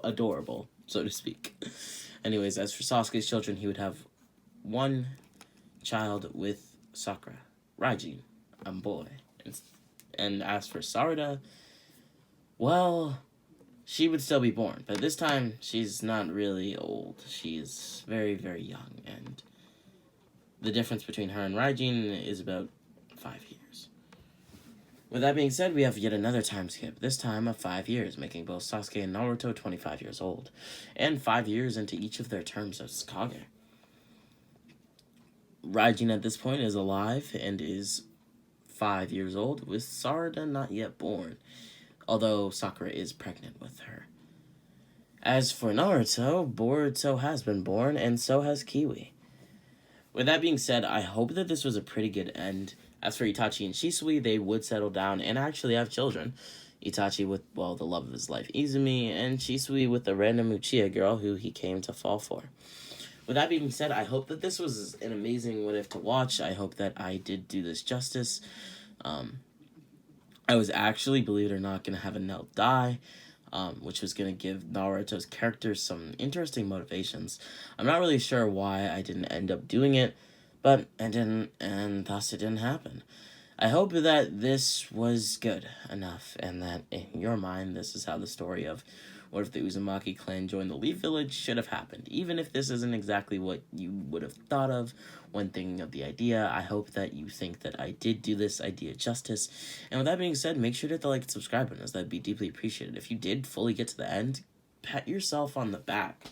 adorable, so to speak. Anyways, as for Sasuke's children, he would have one child with Sakura, Raijin, a boy. And as for Sarada, well, she would still be born, but this time she's not really old. She's very, very young, and the difference between her and Raijin is about 5 years. With that being said, we have yet another time skip, this time of 5 years, making both Sasuke and Naruto 25 years old, and 5 years into each of their terms as Kage. Raijin at this point is alive and is 5 years old, with Sarada not yet born, although Sakura is pregnant with her. As for Naruto, Boruto has been born, and so has Kiwi. With that being said, I hope that this was a pretty good end. As for Itachi and Shisui, they would settle down and actually have children. Itachi with, well, the love of his life, Izumi, and Shisui with the random Uchiha girl who he came to fall for. With that being said, I hope that this was an amazing what if to watch. I hope that I did do this justice. I was actually, believe it or not, going to have Enel die, which was going to give Naruto's character some interesting motivations. I'm not really sure why I didn't end up doing it, but I didn't, and thus it didn't happen. I hope that this was good enough, and that in your mind, this is how the story of what if the Uzumaki clan joined the Leaf Village should have happened. Even if this isn't exactly what you would have thought of when thinking of the idea, I hope that you think that I did do this idea justice. And with that being said, make sure to hit the like and subscribe button, as that'd be deeply appreciated. If you did fully get to the end, pat yourself on the back,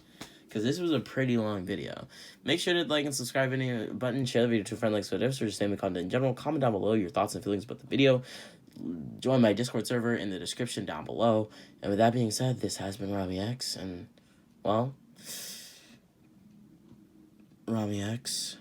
because this was a pretty long video. Make sure to like and subscribe, video button, share the video to a friend, like so tips, or just same content in general. Comment down below your thoughts and feelings about the video. Join my Discord server in the description down below. And with that being said, this has been Rami X, and well, Rami X